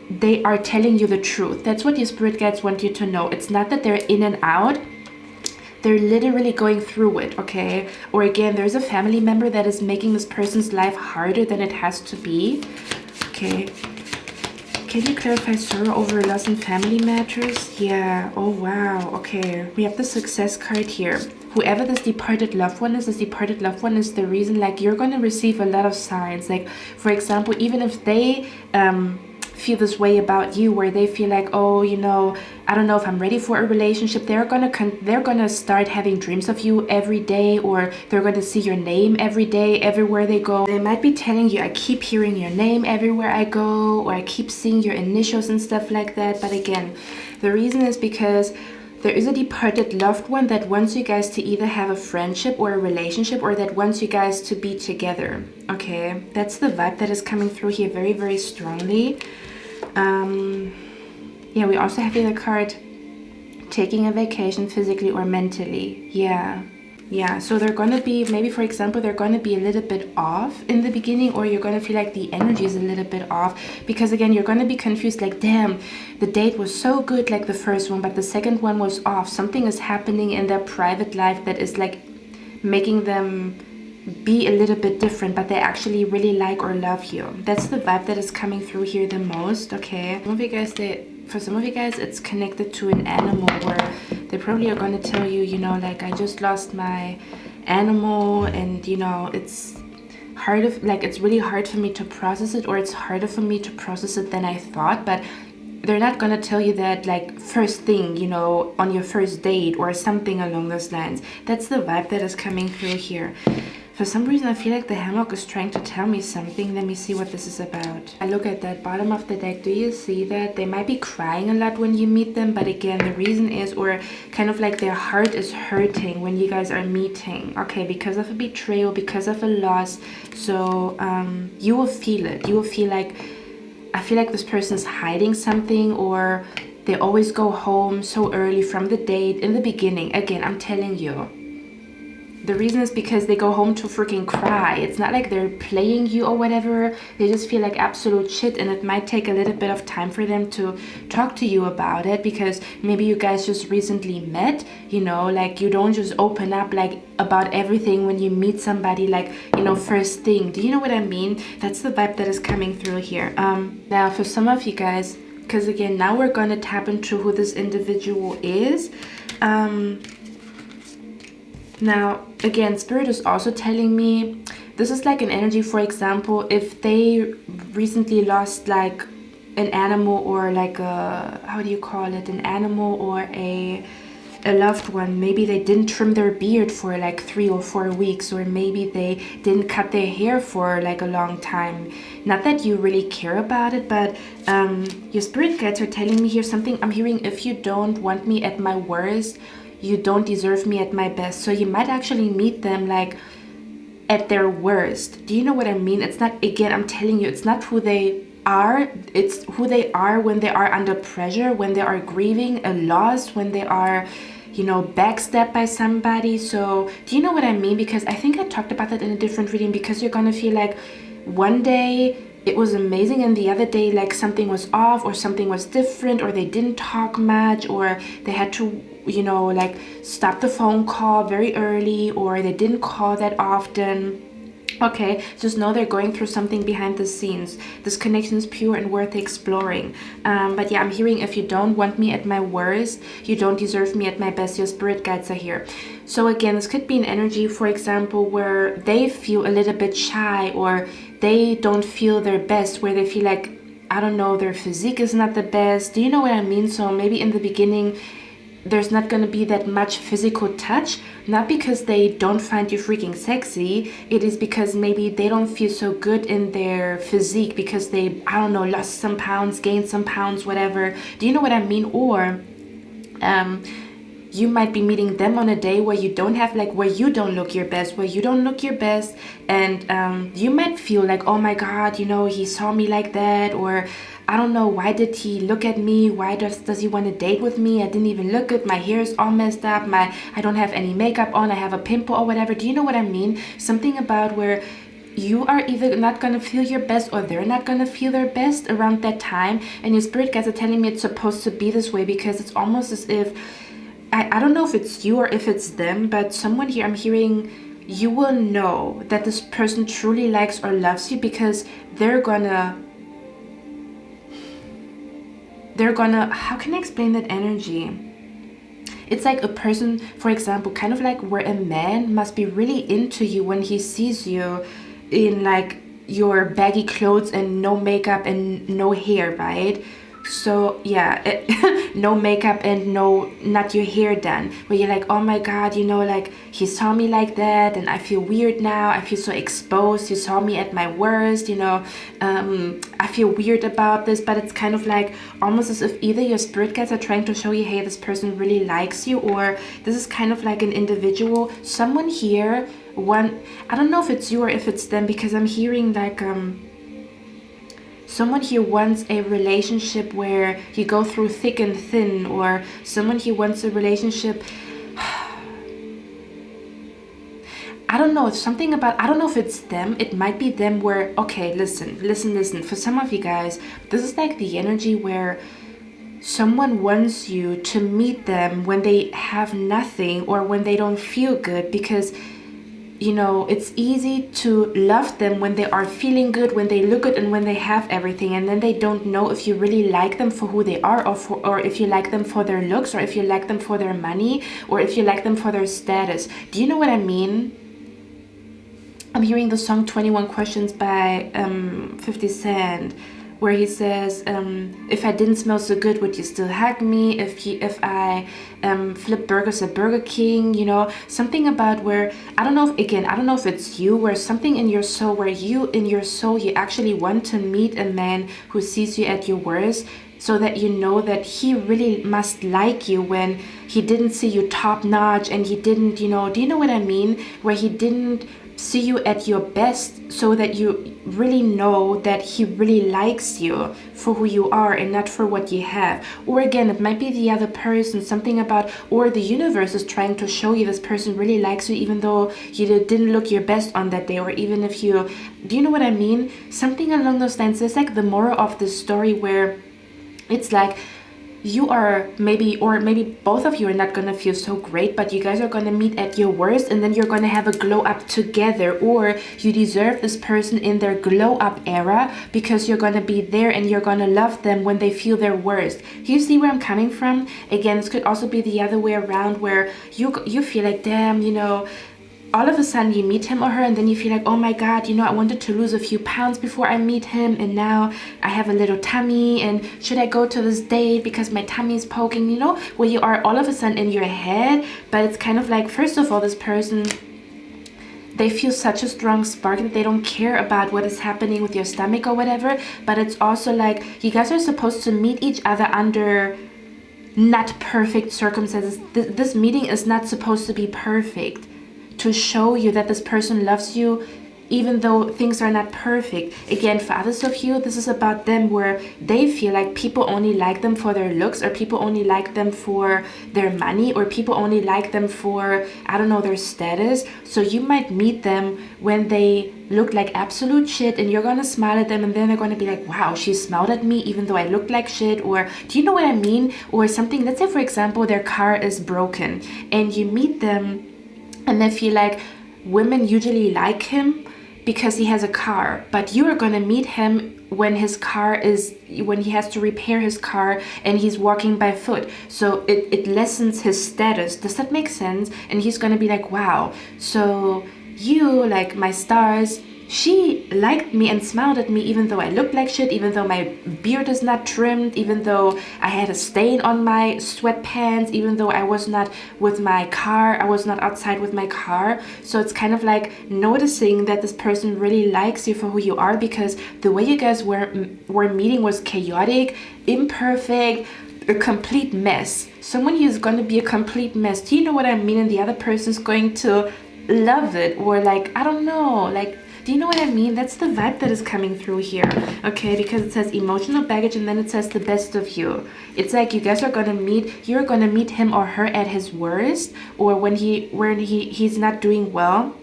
they are telling you the truth. That's what your spirit guides want you to know. It's not that they're in and out. They're literally going through it, okay? Or again, there's a family member that is making this person's life harder than it has to be. Okay. Can you clarify sorrow over loss in family matters? Yeah. Oh, wow. Okay. We have the Success card here. Whoever this departed loved one is, this departed loved one is the reason, like, you're going to receive a lot of signs. Like, for example, even if they feel this way about you, where they feel like, oh, you know, I don't know if I'm ready for a relationship, they're gonna start having dreams of you every day, or they're gonna see your name every day everywhere they go. They might be telling you, I keep hearing your name everywhere I go, or I keep seeing your initials and stuff like that. But again, the reason is because there is a departed loved one that wants you guys to either have a friendship or a relationship, or that wants you guys to be together. Okay, that's the vibe that is coming through here very, very strongly. Yeah, we also have the other card, taking a vacation physically or mentally. Yeah, so they're gonna be, maybe for example, they're gonna be a little bit off in the beginning, or you're gonna feel like the energy is a little bit off, because again, you're gonna be confused, like, damn, the date was so good, like the first one, but the second one was off. Something is happening in their private life that is like making them be a little bit different, but they actually really like or love you. That's the vibe that is coming through here the most. Okay, for some of you guys it's connected to an animal, where they probably are going to tell you, you know, like, I just lost my animal, and you know, it's really hard for me to process it, or it's harder for me to process it than I thought. But they're not gonna tell you that like first thing, you know, on your first date or something along those lines. That's the vibe that is coming through here. For some reason, I feel like the hammock is trying to tell me something. Let me see what this is about. I look at that bottom of the deck. Do you see that? They might be crying a lot when you meet them, but again, the reason is, or kind of like their heart is hurting when you guys are meeting. Okay, because of a betrayal, because of a loss. So you will feel it. You will feel like, I feel like this person is hiding something, or they always go home so early from the date in the beginning. Again, I'm telling you. The reason is because they go home to freaking cry. It's not like they're playing you or whatever. They just feel like absolute shit, and it might take a little bit of time for them to talk to you about it, because maybe you guys just recently met, you know, like you don't just open up like about everything when you meet somebody, like, you know, first thing. Do you know what I mean? That's the vibe that is coming through here. Now for some of you guys, because again, now we're gonna tap into who this individual is. Now, again, Spirit is also telling me, this is like an energy, for example, if they recently lost like an animal, or like a, how do you call it, an animal or a loved one. Maybe they didn't trim their beard for like 3 or 4 weeks, or maybe they didn't cut their hair for like a long time. Not that you really care about it, but your spirit guides are telling me here something. I'm hearing, if you don't want me at my worst, you don't deserve me at my best. So you might actually meet them like at their worst. Do you know what I mean? It's not, again, I'm telling you, it's not who they are, it's who they are when they are under pressure, when they are grieving a loss, when they are, you know, backstabbed by somebody. So do you know what I mean? Because I think I talked about that in a different reading, because you're gonna feel like one day it was amazing and the other day like something was off, or something was different, or they didn't talk much, or they had to, you know, like stop the phone call very early, or they didn't call that often. Okay, just know they're going through something behind the scenes. This connection is pure and worth exploring. But yeah, I'm hearing, if you don't want me at my worst, you don't deserve me at my best. Your spirit guides are here. So again, this could be an energy, for example, where they feel a little bit shy, or they don't feel their best, where they feel like, I don't know, their physique is not the best. Do you know what I mean? So maybe in the beginning, there's not going to be that much physical touch, not because they don't find you freaking sexy. It is because maybe they don't feel so good in their physique, because they, I don't know, lost some pounds, gained some pounds, whatever. Do you know what I mean? Or you might be meeting them on a day where you don't have, like, where you don't look your best, and you might feel like, oh my god, you know, he saw me like that, or I don't know, why did he look at me? Why does he want to date with me? I didn't even look good. My hair is all messed up. I don't have any makeup on. I have a pimple or whatever. Do you know what I mean? Something about where you are either not going to feel your best, or they're not going to feel their best around that time. And your spirit guides are telling me it's supposed to be this way, because it's almost as if, I don't know if it's you or if it's them, but someone here, I'm hearing, you will know that this person truly likes or loves you, because they're gonna, how can I explain that energy? It's like a person, for example, kind of like where a man must be really into you when he sees you in like your baggy clothes and no makeup and no hair, right? So yeah, no makeup and not your hair done, where you're like, oh my god, you know, like he saw me like that and I feel weird now, I feel so exposed, he saw me at my worst, you know, I feel weird about this. But it's kind of like almost as if either your spirit guides are trying to show you, hey, this person really likes you, or this is kind of like an individual, someone here, I don't know if it's you or if it's them, because I'm hearing like someone here wants a relationship where you go through thick and thin, or someone here wants a relationship, I don't know, it's something about, I don't know if it's them, it might be them where, okay, listen, for some of you guys, this is like the energy where someone wants you to meet them when they have nothing, or when they don't feel good, because you know, it's easy to love them when they are feeling good, when they look good, and when they have everything, and then they don't know if you really like them for who they are, or if you like them for their looks, or if you like them for their money, or if you like them for their status. Do you know what I mean? I'm hearing the song 21 Questions by 50 Cent, where he says, if I didn't smell so good, would you still hug me? If I flip burgers at Burger King, you know, something about where, I don't know if it's you, where something in your soul, where you actually want to meet a man who sees you at your worst, so that you know that he really must like you when he didn't see you top notch, and he didn't, you know, do you know what I mean? Where he didn't see you at your best, so that you really know that he really likes you for who you are and not for what you have. Or again, it might be the other person, something about, or the universe is trying to show you this person really likes you even though you didn't look your best on that day, or even if you, do you know what I mean? Something along those lines. It's like the moral of the story, where it's like, you are maybe both of you are not gonna feel so great, but you guys are gonna meet at your worst, and then you're gonna have a glow up together, or you deserve this person in their glow up era, because you're gonna be there and you're gonna love them when they feel their worst. You see where I'm coming from? Again, this could also be the other way around, where you feel like, damn, you know, all of a sudden you meet him or her, and then you feel like, oh my god, you know, I wanted to lose a few pounds before I meet him, and now I have a little tummy, and should I go to this date because my tummy is poking, you know, where you are all of a sudden in your head. But it's kind of like, first of all, this person, they feel such a strong spark that they don't care about what is happening with your stomach or whatever. But it's also like, you guys are supposed to meet each other under not perfect circumstances. This meeting is not supposed to be perfect. to show you that this person loves you even though things are not perfect. Again, for others of you, this is about them where they feel like people only like them for their looks, or people only like them for their money, or people only like them for, I don't know, their status. So you might meet them when they look like absolute shit, and you're gonna smile at them, and then they're gonna be like, wow, she smiled at me even though I looked like shit. Or do you know what I mean? Or something, let's say for example their car is broken and you meet them and they feel like women usually like him because he has a car, but you are gonna meet him when when he has to repair his car and he's walking by foot. So it lessens his status. Does that make sense? And he's gonna be like, wow, so you, like my stars, she liked me and smiled at me even though I looked like shit, even though my beard is not trimmed, even though I had a stain on my sweatpants, even though I was not with my car, I was not outside with my car. So it's kind of like noticing that this person really likes you for who you are, because the way you guys were meeting was chaotic, imperfect, a complete mess. Someone who's going to be a complete mess. Do you know what I mean? And the other person's going to love it, or like, I don't know, like, do you know what I mean? That's the vibe that is coming through here, okay? Because it says emotional baggage and then it says the best of you. It's like you guys are gonna meet, you're gonna meet him or her at his worst, or when he's not doing well,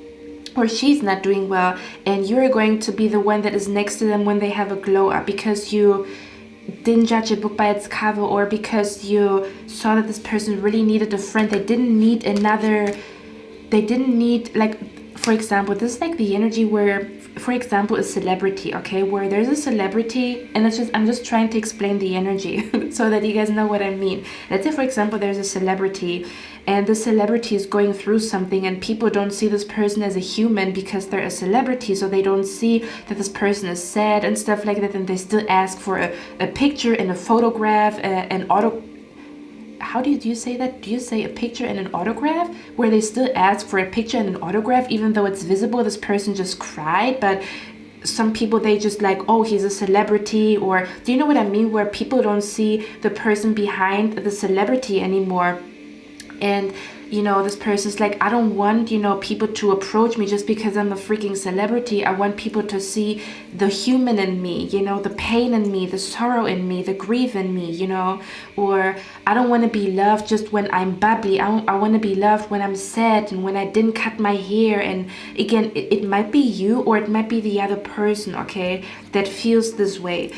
or she's not doing well, and you're going to be the one that is next to them when they have a glow up, because you didn't judge a book by its cover, or because you saw that this person really needed a friend. They didn't need like, for example, this is like the energy where, for example, a celebrity, okay, where there's a celebrity, and I'm just trying to explain the energy so that you guys know what I mean. Let's say, for example, there's a celebrity, and the celebrity is going through something, and people don't see this person as a human because they're a celebrity, so they don't see that this person is sad and stuff like that, and they still ask for a picture and a photograph, how do you say that? Do you say a picture and an autograph? Where they still ask for a picture and an autograph even though it's visible this person just cried. But some people, they just like, oh, he's a celebrity. Or do you know what I mean? Where people don't see the person behind the celebrity anymore. And you know, this person's like, I don't want, you know, people to approach me just because I'm a freaking celebrity. I want people to see the human in me, you know, the pain in me, the sorrow in me, the grief in me, you know. Or I don't want to be loved just when I'm bubbly. I want to be loved when I'm sad and when I didn't cut my hair. And again, it might be you, or it might be the other person, okay, that feels this way.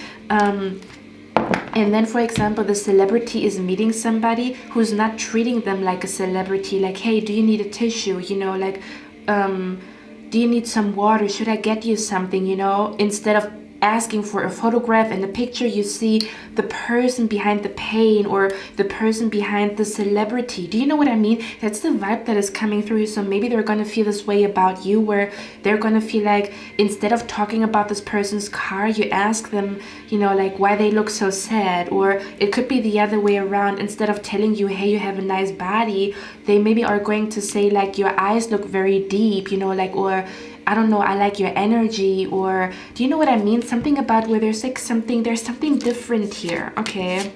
And then, for example, the celebrity is meeting somebody who's not treating them like a celebrity. Like, hey, do you need a tissue? You know, like, do you need some water? Should I get you something? You know, instead of asking for a photograph and a picture, you see the person behind the pain, or the person behind the celebrity. Do you know what I mean? That's the vibe that is coming through you. So maybe they're gonna feel this way about you, where they're gonna feel like instead of talking about this person's car, you ask them, you know, like why they look so sad. Or it could be the other way around. Instead of telling you, hey, you have a nice body, they maybe are going to say like, your eyes look very deep, you know, like, or I don't know, I like your energy. Or do you know what I mean? Something about where there's like there's something different here, okay?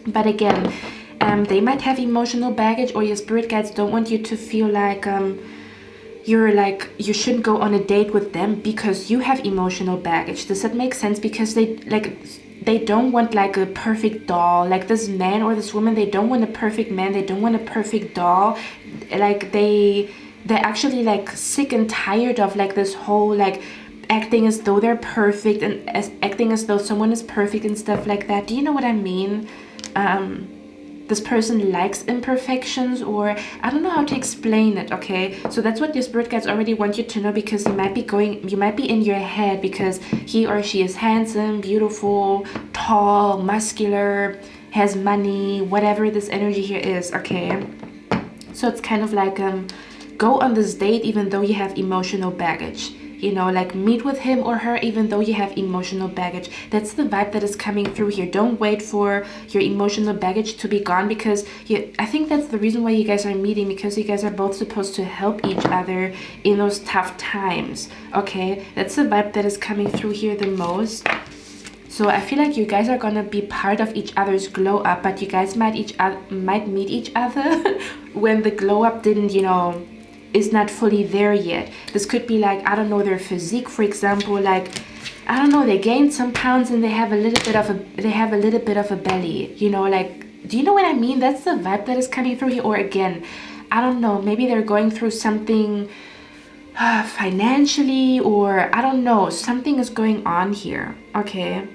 But again, they might have emotional baggage, or your spirit guides don't want you to feel like you shouldn't go on a date with them because you have emotional baggage. Does that make sense? Because they don't want like a perfect doll. Like this man or this woman, they don't want a perfect man, they don't want a perfect doll. Like they're actually like sick and tired of like this whole like acting as though they're perfect, and acting as though someone is perfect and stuff like that. Do you know what I mean? This person likes imperfections, or I don't know how to explain it, okay? So that's what your spirit guides already want you to know, because you might be in your head because he or she is handsome, beautiful, tall, muscular, has money, whatever this energy here is, okay? So it's kind of like go on this date even though you have emotional baggage. You know, like meet with him or her even though you have emotional baggage. That's the vibe that is coming through here. Don't wait for your emotional baggage to be gone, because I think that's the reason why you guys are meeting, because you guys are both supposed to help each other in those tough times, okay? That's the vibe that is coming through here the most. So I feel like you guys are gonna be part of each other's glow up, but you guys might meet each other when the glow up didn't, you know, is not fully there yet. This could be like, I don't know, their physique, for example, like, I don't know, they gained some pounds and they have a little bit of a belly, you know, like, do you know what I mean? That's the vibe that is coming through here. Or again, I don't know, maybe they're going through something financially, or I don't know, something is going on here. Okay.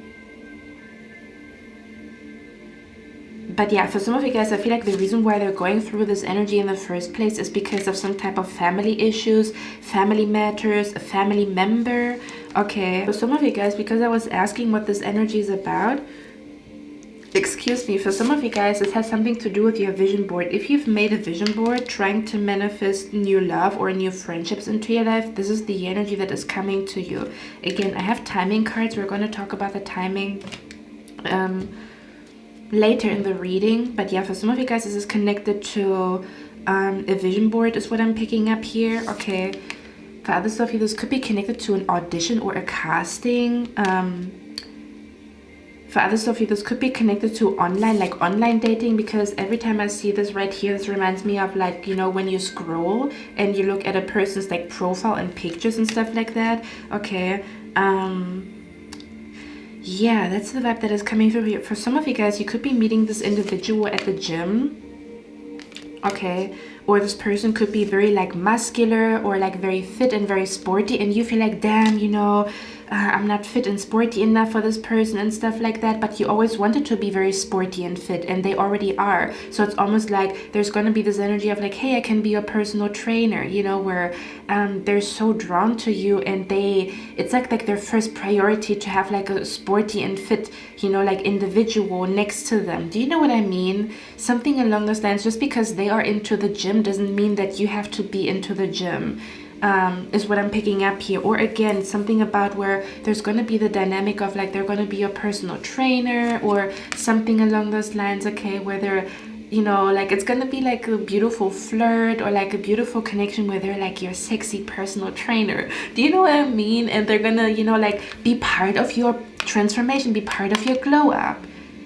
But yeah, for some of you guys, I feel like the reason why they're going through this energy in the first place is because of some type of family issues, family matters, a family member. Okay, for some of you guys, because I was asking what this energy is about, excuse me, for some of you guys, this has something to do with your vision board. If you've made a vision board trying to manifest new love or new friendships into your life, this is the energy that is coming to you. Again, I have timing cards. We're going to talk about the timing later in the reading. But yeah, for some of you guys, this is connected to a vision board is what I'm picking up here. Okay, for others of you, this could be connected to an audition or a casting. For others of you, this could be connected to online, like online dating, because every time I see this right here, this reminds me of, like, you know, when you scroll and you look at a person's like profile and pictures and stuff like that. Okay, yeah, that's the vibe that is coming through here. For some of you guys, you could be meeting this individual at the gym. Okay, or this person could be very like muscular or like very fit and very sporty, and you feel like, damn, you know, I'm not fit and sporty enough for this person and stuff like that, but you always wanted to be very sporty and fit, and they already are. So it's almost like there's going to be this energy of like, hey, I can be your personal trainer, you know, where they're so drawn to you, and it's like their first priority to have like a sporty and fit, you know, like individual next to them. Do you know what I mean? Something along those lines. Just because they are into the gym doesn't mean that you have to be into the gym. Is what I'm picking up here. Or again, something about where there's going to be the dynamic of like they're going to be your personal trainer or something along those lines. Okay, where they're, you know, like it's going to be like a beautiful flirt or like a beautiful connection where they're like your sexy personal trainer. Do you know what I mean? And they're going to, you know, like be part of your transformation, be part of your glow up.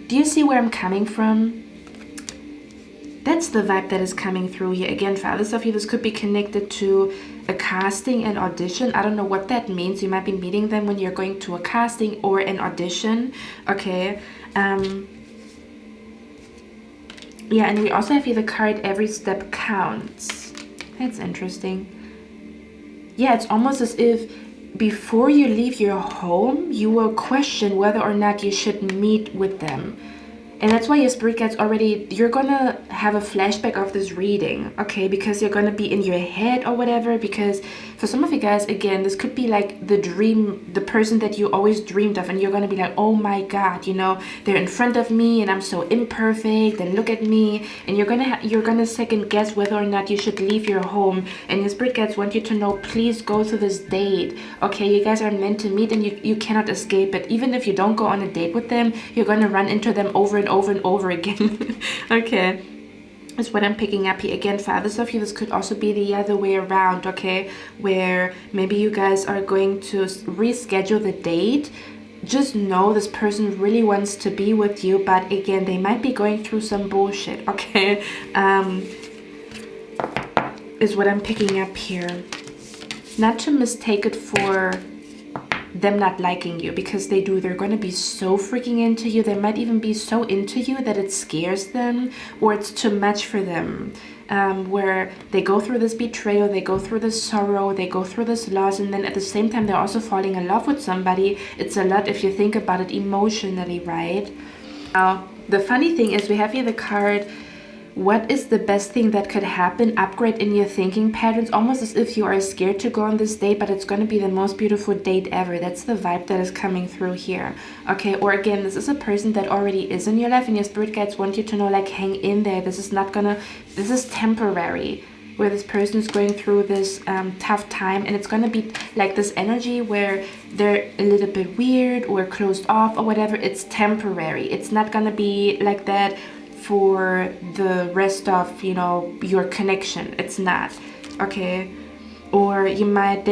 Do you see where I'm coming from? That's the vibe that is coming through here. Again, for others of you, this could be connected to a casting and audition. I don't know what that means. You might be meeting them when you're going to a casting or an audition. Okay. Yeah, and we also have here the card, every step counts. That's interesting. Yeah, it's almost as if before you leave your home, you will question whether or not you should meet with them. And that's why your spirit guides already, you're gonna have a flashback of this reading, okay? Because you're gonna be in your head or whatever. Because for some of you guys, again, this could be like the dream, the person that you always dreamed of, and you're gonna be like, oh my God, you know, they're in front of me and I'm so imperfect and look at me. And you're gonna second guess whether or not you should leave your home. And your spirit guides want you to know, please go to this date, okay? You guys are meant to meet and you cannot escape it. Even if you don't go on a date with them, you're gonna run into them over and over again. Okay, that's what I'm picking up here. Again, for others of you, this could also be the other way around, okay, where maybe you guys are going to reschedule the date. Just know this person really wants to be with you, but again, they might be going through some bullshit, okay? Is what I'm picking up here. Not to mistake it for them not liking you, because they do. They're going to be so freaking into you. They might even be so into you that it scares them, or it's too much for them, where they go through this betrayal, they go through this sorrow, they go through this loss, and then at the same time they're also falling in love with somebody. It's a lot if you think about it emotionally, right? Now, the funny thing is we have here the card, what is the best thing that could happen? Upgrade in your thinking patterns, almost as if you are scared to go on this date, but it's going to be the most beautiful date ever. That's the vibe that is coming through here. Okay, or again, this is a person that already is in your life, and your spirit guides want you to know, like, hang in there. This is temporary, where this person is going through this tough time, and it's going to be like this energy where they're a little bit weird or closed off or whatever. It's temporary. It's not going to be like that for the rest of, you know, your connection. It's not, okay? Or they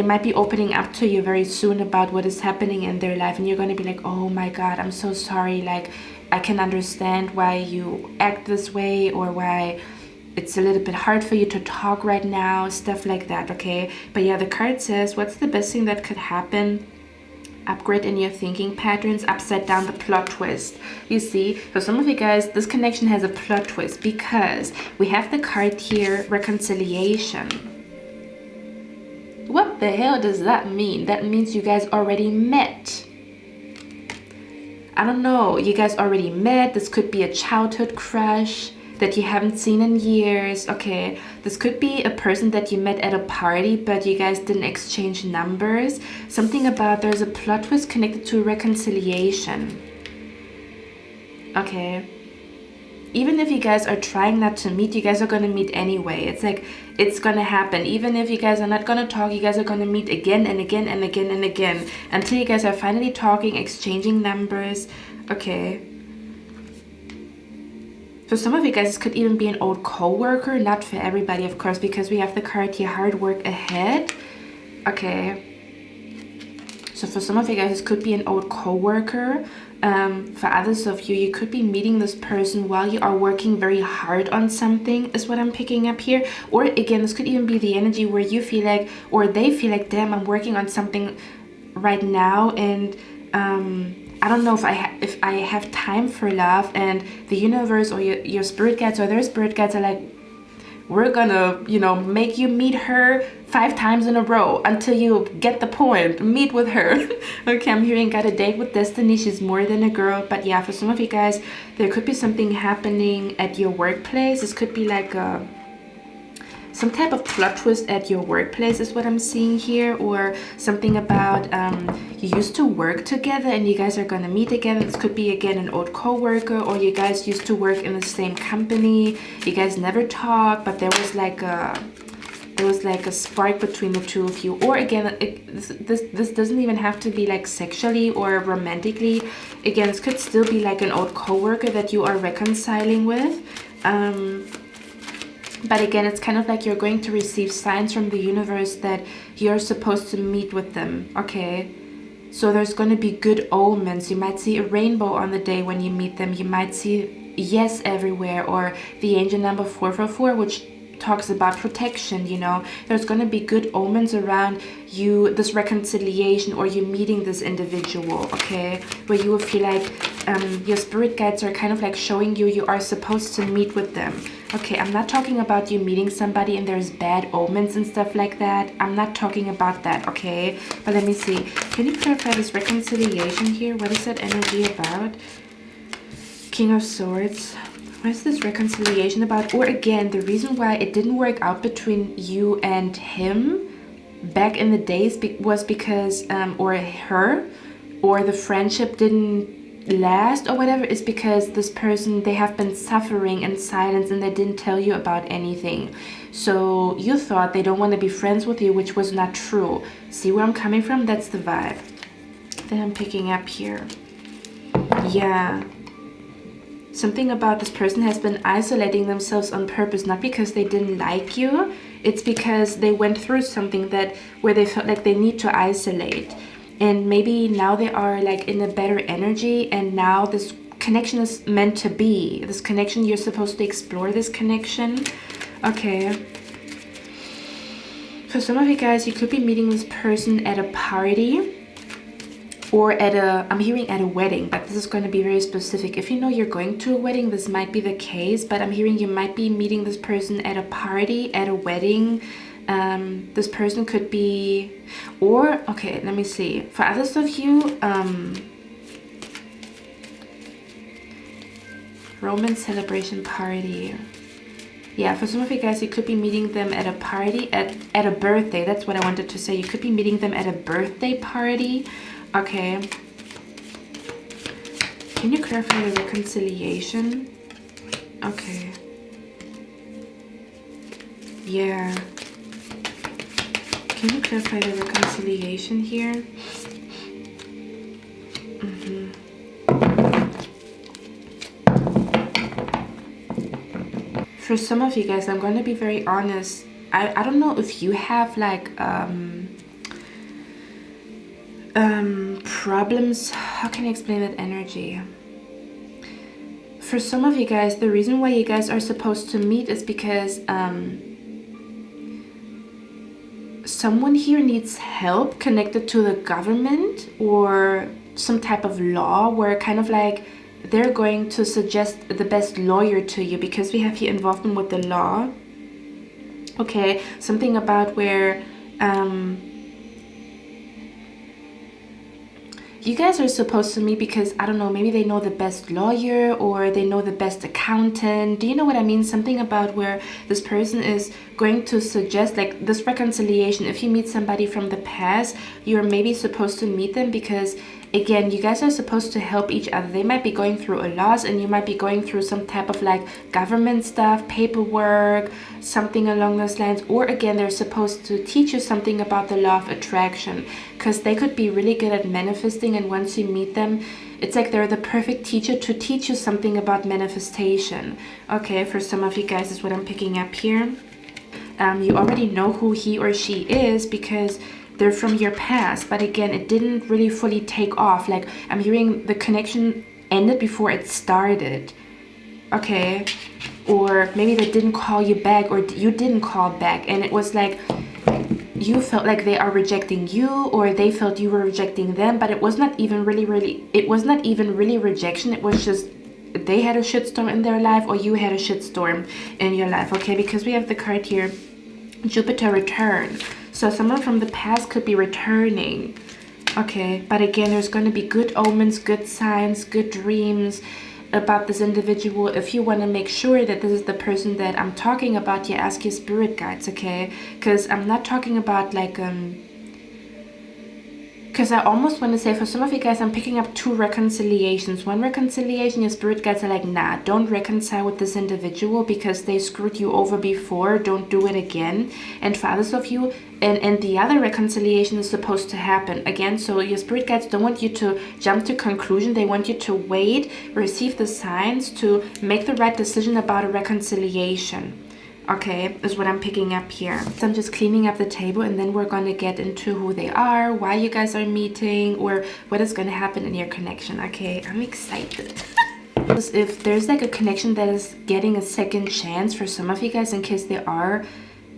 might be opening up to you very soon about what is happening in their life, and you're going to be like, oh my God, I'm so sorry, like, I can understand why you act this way, or why it's a little bit hard for you to talk right now, stuff like that, okay? But yeah, the card says, what's the best thing that could happen? Upgrade in your thinking patterns, upside down, the plot twist. You see, for some of you guys, this connection has a plot twist because we have the card here, reconciliation. What the hell does that mean? That means you guys already met. I don't know, you guys already met. This could be a childhood crush that you haven't seen in years. Okay, this could be a person that you met at a party but you guys didn't exchange numbers. Something about there's a plot twist connected to reconciliation. Okay, even if you guys are trying not to meet, you guys are gonna meet anyway. It's like, it's gonna happen. Even if you guys are not gonna talk, you guys are gonna meet again and again and again and again until you guys are finally talking, exchanging numbers. Okay, for some of you guys, this could even be an old co-worker. Not for everybody, of course, because we have the card here, hard work ahead. Okay, so for some of you guys, this could be an old co-worker. For others of you, you could be meeting this person while you are working very hard on something, is what I'm picking up here. Or again, this could even be the energy where you feel like, or they feel like, damn, I'm working on something right now, and I don't know if I have time for love, and the universe or your spirit guides or their spirit guides are like, we're gonna, you know, make you meet her 5 times in a row until you get the point, meet with her. Okay, I'm hearing got a date with destiny, she's more than a girl. But yeah, for some of you guys, there could be something happening at your workplace. This could be like some type of plot twist at your workplace is what I'm seeing here, or something about you used to work together and you guys are gonna meet again. This could be again an old co-worker, or you guys used to work in the same company. You guys never talked, but there was like a spark between the two of you. Or again, this doesn't even have to be like sexually or romantically. Again, this could still be like an old co-worker that you are reconciling with. But again, it's kind of like you're going to receive signs from the universe that you're supposed to meet with them, okay? So there's going to be good omens. You might see a rainbow on the day when you meet them. You might see yes everywhere, or the angel number 444, which talks about protection, you know. There's going to be good omens around you, this reconciliation, or you meeting this individual, okay? Where you will feel like your spirit guides are kind of like showing you you are supposed to meet with them. Okay, I'm not talking about you meeting somebody and there's bad omens and stuff like that. I'm not talking about that, okay? But let me see. Can you clarify this reconciliation here? What is that energy about? King of Swords. What is this reconciliation about? Or again, the reason why it didn't work out between you and him back in the days was because, or her, or the friendship didn't last or whatever, is because this person, they have been suffering in silence and they didn't tell you about anything. So you thought they don't want to be friends with you, which was not true. See where I'm coming from? That's the vibe that I'm picking up here. Yeah. Something about this person has been isolating themselves on purpose, not because they didn't like you. It's because they went through something where they felt like they need to isolate. And maybe now they are like in a better energy, and now this connection is meant to be. This connection, you're supposed to explore this connection. Okay. For some of you guys, you could be meeting this person at a party. Or I'm hearing at a wedding, but this is going to be very specific. If you know you're going to a wedding, this might be the case, but I'm hearing you might be meeting this person at a party, at a wedding. This person could be, or, okay, let me see. For others of you, Roman celebration party. Yeah, for some of you guys, you could be meeting them at a party, at a birthday. That's what I wanted to say. You could be meeting them at a birthday party. Okay. Can you clarify the reconciliation? Okay. Yeah. Can you clarify the reconciliation here? For some of you guys, I'm going to be very honest. I don't know if you have like problems. How can I explain that energy? for some of you guys, the reason why you guys are supposed to meet is because someone here needs help connected to the government or some type of law, where kind of like they're going to suggest the best lawyer to you, because we have here involvement with the law. Okay, something about where you guys are supposed to meet because, I don't know, maybe they know the best lawyer or they know the best accountant. Do you know what I mean? Something about where this person is going to suggest like this reconciliation. If you meet somebody from the past, you're maybe supposed to meet them because, again, you guys are supposed to help each other. They might be going through a loss and you might be going through some type of like government stuff, paperwork, something along those lines. Or again, they're supposed to teach you something about the law of attraction, because they could be really good at manifesting, and once you meet them, it's like they're the perfect teacher to teach you something about manifestation. Okay, for some of you guys is what I'm picking up here. You already know who he or she is because they're from your past, but again, it didn't really fully take off. Like, I'm hearing the connection ended before it started. Okay, or maybe they didn't call you back, or you didn't call back, and it was like you felt like they are rejecting you, or they felt you were rejecting them, but it was not even really rejection. It was just they had a shitstorm in their life, or you had a shitstorm in your life. Okay, because we have the card here, Jupiter return. So someone from the past could be returning. Okay, but again, there's going to be good omens, good signs, good dreams about this individual. If you want to make sure that this is the person that I'm talking about, you ask your spirit guides, okay? Because I'm not talking about like because I almost want to say, for some of you guys, I'm picking up two reconciliations. One reconciliation, your spirit guides are like, nah, don't reconcile with this individual because they screwed you over before. Don't do it again. And for others of you, and the other reconciliation is supposed to happen again. So your spirit guides don't want you to jump to conclusion. They want you to wait, receive the signs to make the right decision about a reconciliation. Okay, is what I'm picking up here. So I'm just cleaning up the table, and then we're going to get into who they are, why you guys are meeting, or what is going to happen in your connection. Okay, I'm excited. If there's like a connection that is getting a second chance for some of you guys, in case they are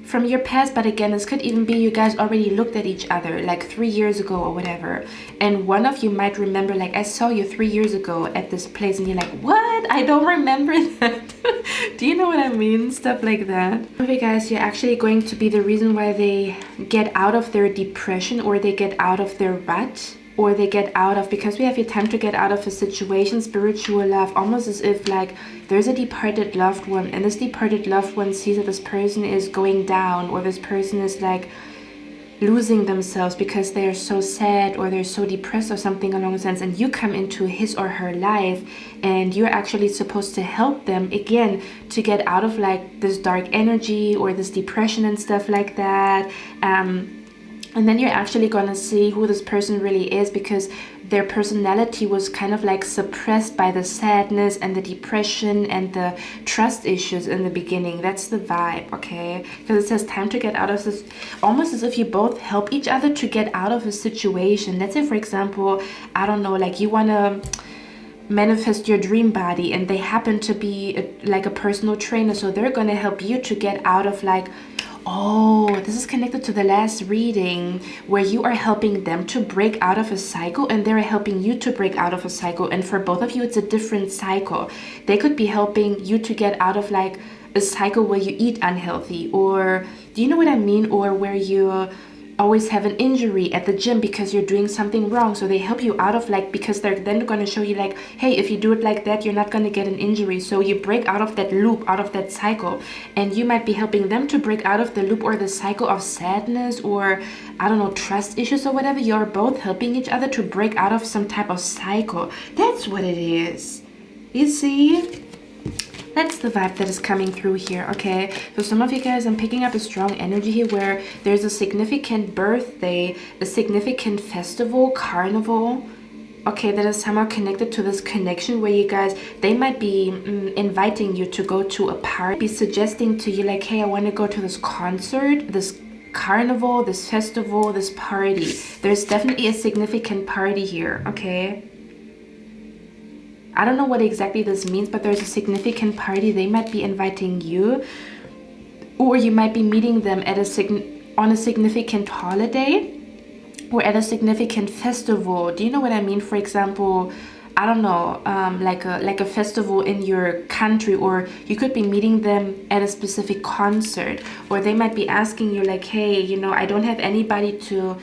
from your past, but again, this could even be you guys already looked at each other like 3 years ago or whatever, and one of you might remember, like, I saw you 3 years ago at this place, and you're like, what? I don't remember that. Do you know what I mean? Stuff like that. Okay guys, you're actually going to be the reason why they get out of their depression, or they get out of their rut, or they get out of, because we have your time to get out of a situation, spiritual love, almost as if like there's a departed loved one, and this departed loved one sees that this person is going down, or this person is like losing themselves because they are so sad, or they're so depressed, or something along those lines, and you come into his or her life, and you're actually supposed to help them again to get out of like this dark energy or this depression and stuff like that. And then you're actually gonna see who this person really is, because their personality was kind of like suppressed by the sadness and the depression and the trust issues in the beginning. That's the vibe, okay? Because it says time to get out of this, almost as if you both help each other to get out of a situation. Let's say, for example, I don't know, like you want to manifest your dream body, and they happen to be like a personal trainer, so they're going to help you to get out of like, oh, this is connected to the last reading, where you are helping them to break out of a cycle, and they're helping you to break out of a cycle. And for both of you, it's a different cycle. They could be helping you to get out of like a cycle where you eat unhealthy, or do you know what I mean? Or where you always have an injury at the gym because you're doing something wrong, so they help you out of like, because they're then going to show you like, hey, if you do it like that, you're not going to get an injury. So you break out of that loop, out of that cycle, and you might be helping them to break out of the loop or the cycle of sadness, or I don't know, trust issues or whatever. You're both helping each other to break out of some type of cycle. That's what it is. You see? That's the vibe that is coming through here, okay? So some of you guys, I'm picking up a strong energy here where there's a significant birthday, a significant festival, carnival, okay, that is somehow connected to this connection where you guys, they might be inviting you to go to a party, be suggesting to you like, hey, I want to go to this concert, this carnival, this festival, this party. There's definitely a significant party here, okay? I don't know what exactly this means, but there's a significant party. They might be inviting you, or you might be meeting them at on a significant holiday or at a significant festival. Do you know what I mean? For example, I don't know, like a festival in your country, or you could be meeting them at a specific concert, or they might be asking you like, hey, you know, I don't have anybody to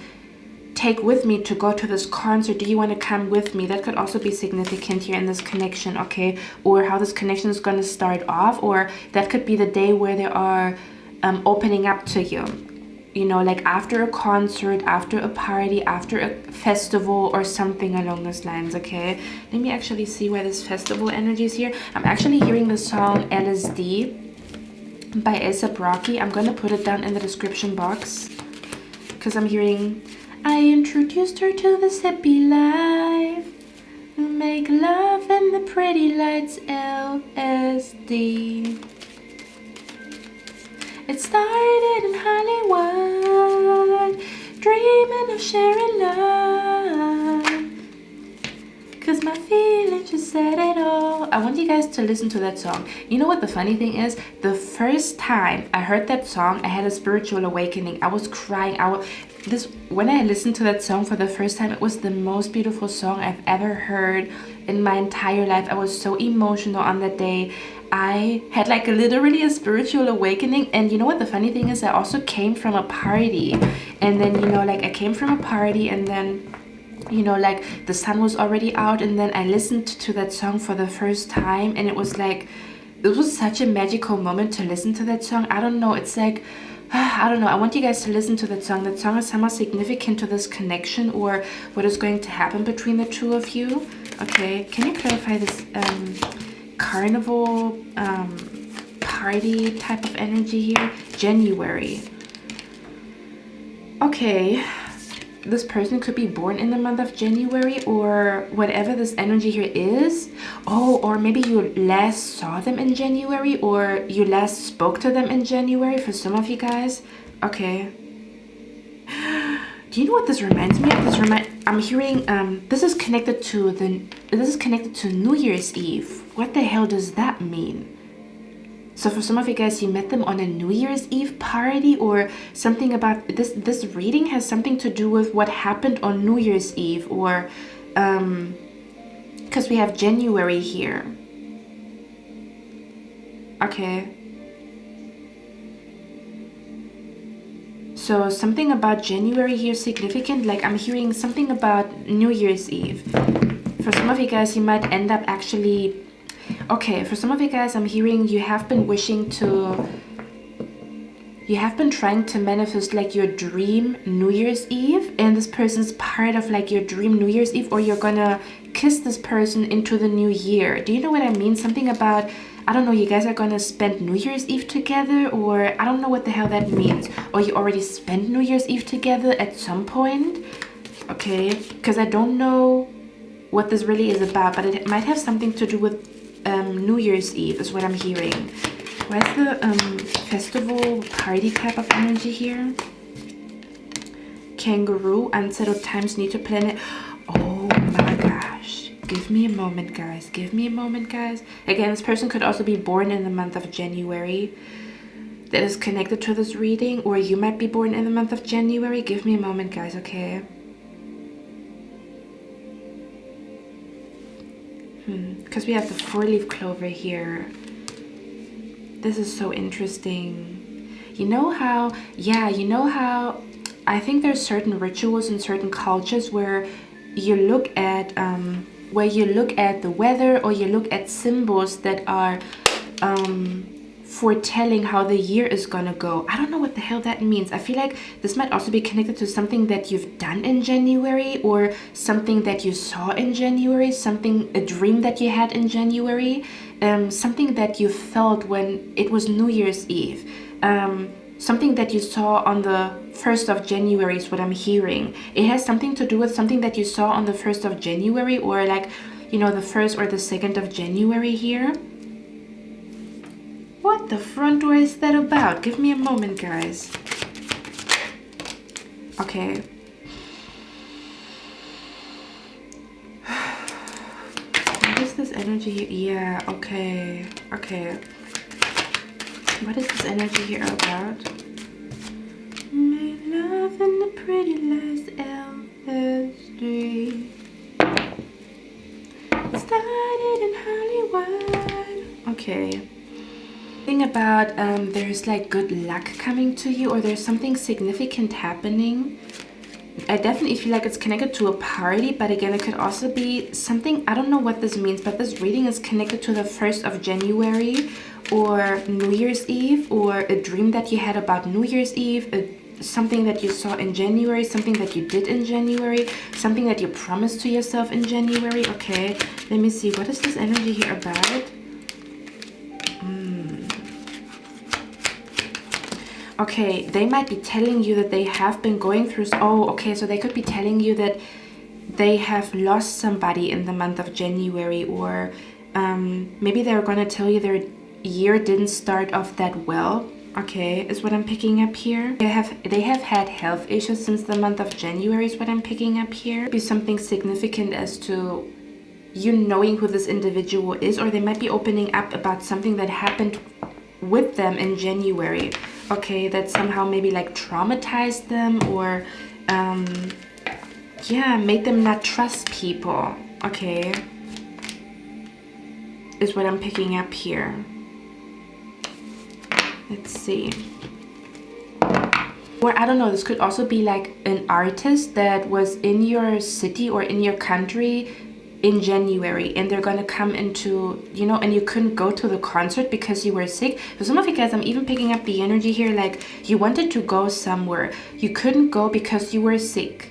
take with me to go to this concert. Do you want to come with me? That could also be significant here in this connection, okay? Or how this connection is going to start off, or that could be the day where they are opening up to you. You know, like after a concert, after a party, after a festival, or something along those lines, okay? Let me actually see where this festival energy is here. I'm actually hearing the song LSD by 𝐸𝑠𝑎𝑝 Rocky. I'm gonna put it down in the description box because I'm hearing, I introduced her to the hippie life. We make love in the pretty lights, LSD. It started in Hollywood, dreaming of sharing love, 'cause my feelings just said it all. I want you guys to listen to that song. You know what the funny thing is? The first time I heard that song, I had a spiritual awakening. I was crying. When I listened to that song for the first time, it was the most beautiful song I've ever heard in my entire life. I was so emotional on that day. I had like literally a spiritual awakening. And you know what the funny thing is? I also came from a party, and then, you know, like I came from a party, and then, you know, like the sun was already out, and then I listened to that song for the first time, and it was like, it was such a magical moment to listen to that song. I don't know, it's like, I don't know, I want you guys to listen to that song. That song is somehow significant to this connection, or what is going to happen between the two of you. Okay, can you clarify this carnival party type of energy here? January. Okay, this person could be born in the month of January, or whatever this energy here is. Oh, or maybe you last saw them in January, or you last spoke to them in January for some of you guys. Okay. Do you know what this reminds me of? I'm hearing this is connected to New Year's Eve. What the hell does that mean? So for some of you guys, you met them on a New Year's Eve party, or something about this reading has something to do with what happened on New Year's Eve, or because we have January here. Okay. So something about January here significant, like I'm hearing something about New Year's Eve. For some of you guys, you might end up actually, okay, for some of you guys, I'm hearing you have been trying to manifest like your dream New Year's Eve, and this person's part of like your dream New Year's Eve, or you're gonna kiss this person into the new year. Do you know what I mean? Something about, I don't know, you guys are gonna spend New Year's Eve together, or I don't know what the hell that means. Or you already spent New Year's Eve together at some point. Okay, because I don't know what this really is about, but it might have something to do with New Year's Eve is what I'm hearing. Where's the festival party type of energy here? Kangaroo, unsettled times, need to plan it. Oh my gosh. Give me a moment, guys. Give me a moment, guys. Again, this person could also be born in the month of January. That is connected to this reading, or you might be born in the month of January. Give me a moment, guys, okay? Because we have the 4-leaf clover here. This is so interesting. You know how, yeah, you know how I think there's certain rituals in certain cultures where you look at the weather, or you look at symbols that are foretelling how the year is gonna go. I don't know what the hell that means. I feel like this might also be connected to something that you've done in January, or something that you saw in January, a dream that you had in January, something that you felt when it was New Year's Eve, something that you saw on the 1st of January is what I'm hearing. It has something to do with something that you saw on the 1st of January, or like, you know, the 1st or the 2nd of January here. What the front door is that about? Give me a moment, guys. Okay. What is this energy here? Yeah, okay. Okay. What is this energy here about? Made love in the pretty lights, LSD. Started in Hollywood. Okay. Thing about there's like good luck coming to you, or there's something significant happening. I definitely feel like it's connected to a party, but again, it could also be something, I don't know what this means, but this reading is connected to the 1st of January or New Year's Eve, or a dream that you had about New Year's Eve, something that you saw in January, something that you did in January, something that you promised to yourself in January. Okay, let me see, what is this energy here about? Okay, they might be telling you that they have been going through... Oh, okay, so they could be telling you that they have lost somebody in the month of January, or maybe they're going to tell you their year didn't start off that well. Okay, is what I'm picking up here. They have had health issues since the month of January is what I'm picking up here. Could be something significant as to you knowing who this individual is, or they might be opening up about something that happened with them in January. Okay, that somehow maybe like traumatized them, or yeah, made them not trust people. Okay, is what I'm picking up here. Let's see. Or I don't know, this could also be like an artist that was in your city or in your country in January, and they're gonna come into, you know, and you couldn't go to the concert because you were sick. For some of you guys, I'm even picking up the energy here, like you wanted to go somewhere, you couldn't go because you were sick.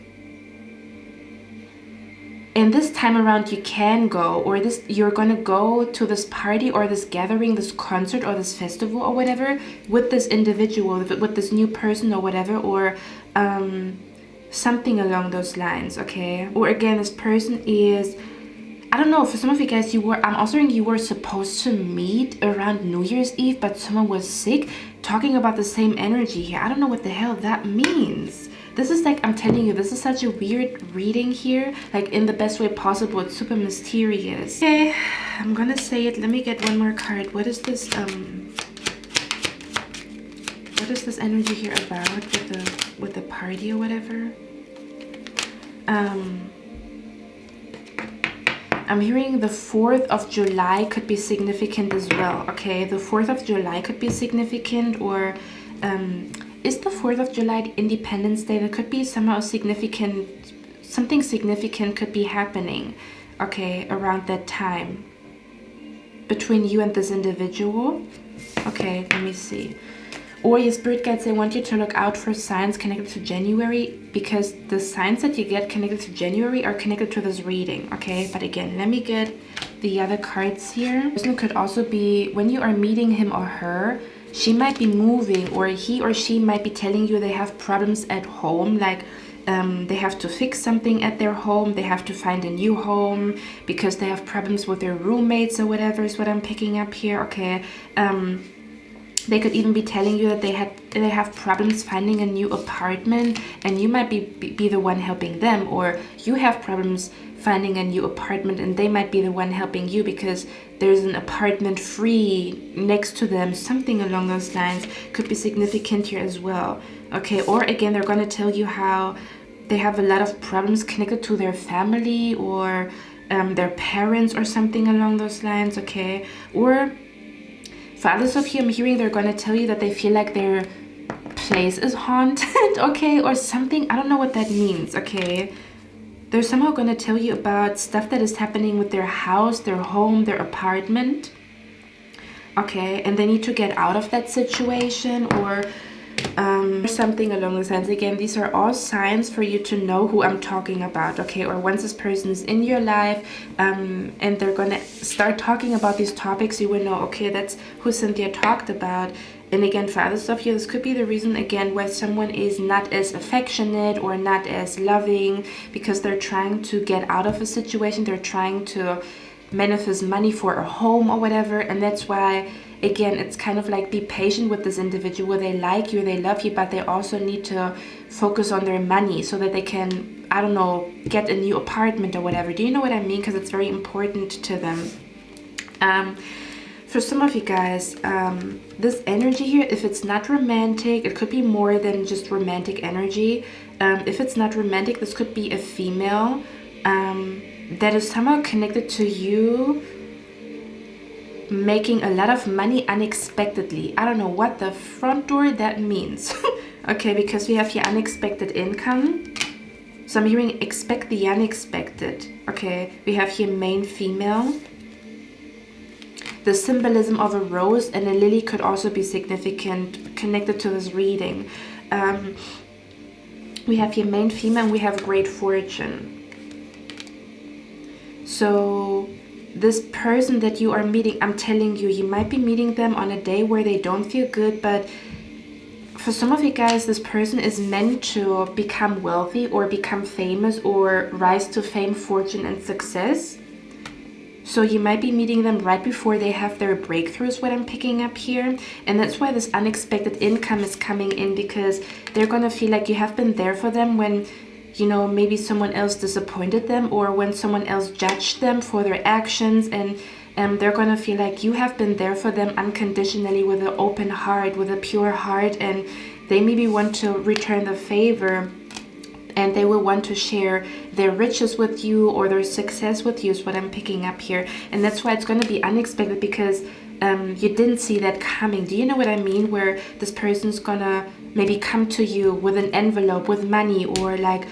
And this time around you can go, or you're gonna go to this party or this gathering, this concert or this festival or whatever with this individual, with this new person or whatever, or something along those lines. Okay, or again, this person is, I don't know, for some of you guys, I'm also hearing you were supposed to meet around New Year's Eve, but someone was sick. Talking about the same energy here. I don't know what the hell that means. This is like, I'm telling you, this is such a weird reading here, like in the best way possible. It's super mysterious. Okay, I'm gonna say it. Let me get one more card. What is this energy here about with the party or whatever? I'm hearing the 4th of July could be significant as well. Okay, the 4th of July could be significant, or is the 4th of July Independence Day? That could be somehow significant. Something significant could be happening, okay, around that time between you and this individual. Okay, let me see. Or your spirit guides, they want you to look out for signs connected to January, because the signs that you get connected to January are connected to this reading. Okay, but again, let me get the other cards here. This one could also be when you are meeting him or her, she might be moving, or he or she might be telling you they have problems at home, like they have to fix something at their home, they have to find a new home because they have problems with their roommates or whatever is what I'm picking up here. Okay, they could even be telling you that they have problems finding a new apartment, and you might be the one helping them, or you have problems finding a new apartment and they might be the one helping you because there's an apartment free next to them. Something along those lines could be significant here as well. Okay, or again, they're going to tell you how they have a lot of problems connected to their family or their parents or something along those lines. Okay, or for others of you, I'm hearing they're going to tell you that they feel like their place is haunted. Okay, or something. I don't know what that means. Okay, they're somehow going to tell you about stuff that is happening with their house, their home, their apartment. Okay, and they need to get out of that situation, or something along those lines. Again, these are all signs for you to know who I'm talking about. Okay, or once this person is in your life and they're gonna start talking about these topics, you will know, okay, that's who Cynthia talked about. And again, for others of you, this could be the reason again why someone is not as affectionate or not as loving, because they're trying to get out of a situation, they're trying to manifest money for a home or whatever. And that's why, again, it's kind of like, be patient with this individual. They like you, they love you, but they also need to focus on their money so that they can, I don't know, get a new apartment or whatever. Do you know what I mean? Because it's very important to them. For some of you guys, this energy here, if it's not romantic, it could be more than just romantic energy. If it's not romantic, this could be a female that is somehow connected to you making a lot of money unexpectedly. I don't know what the front door that means. Okay, because we have here unexpected income. So I'm hearing expect the unexpected. Okay, we have here main female. The symbolism of a rose and a lily could also be significant, connected to this reading. We have here main female and we have great fortune. So this person that you are meeting, I'm telling you, you might be meeting them on a day where they don't feel good, but for some of you guys, this person is meant to become wealthy or become famous or rise to fame, fortune, and success. So you might be meeting them right before they have their breakthroughs, what I'm picking up here. And that's why this unexpected income is coming in, because they're going to feel like you have been there for them when, you know, maybe someone else disappointed them or when someone else judged them for their actions. And they're going to feel like you have been there for them unconditionally with an open heart, with a pure heart. And they maybe want to return the favor. And they will want to share their riches with you or their success with you is what I'm picking up here. And that's why it's going to be unexpected, because you didn't see that coming. Do you know what I mean? Where this person's going to maybe come to you with an envelope with money, or like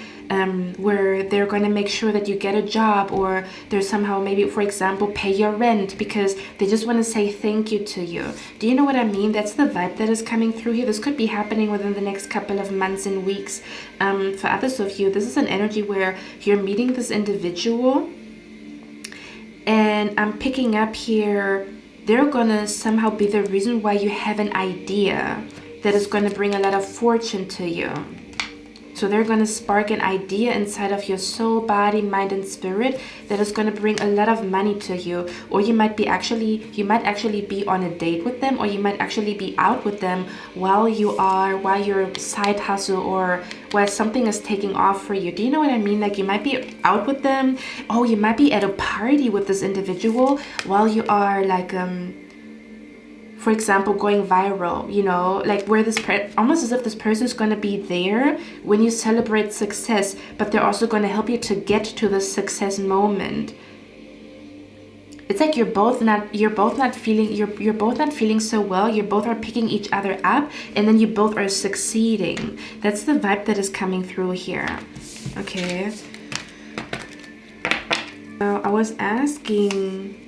where they're going to make sure that you get a job, or they're somehow maybe, for example, pay your rent because they just want to say thank you to you. Do you know what I mean? That's the vibe that is coming through here. This could be happening within the next couple of months and weeks. For others of you, this is an energy where you're meeting this individual, and I'm picking up here, they're gonna somehow be the reason why you have an idea that is going to bring a lot of fortune to you. So they're going to spark an idea inside of your soul, body, mind, and spirit that is going to bring a lot of money to you. Or you might actually be on a date with them, or you might actually be out with them while you're side hustle, or while something is taking off for you. Do you know what I mean? Like you might be out with them. Oh, you might be at a party with this individual while you are like for example, going viral, you know, like where this almost as if this person is going to be there when you celebrate success, but they're also going to help you to get to the success moment. It's like you're both not feeling so well. You both are picking each other up, and then you both are succeeding. That's the vibe that is coming through here. Okay. Now I was asking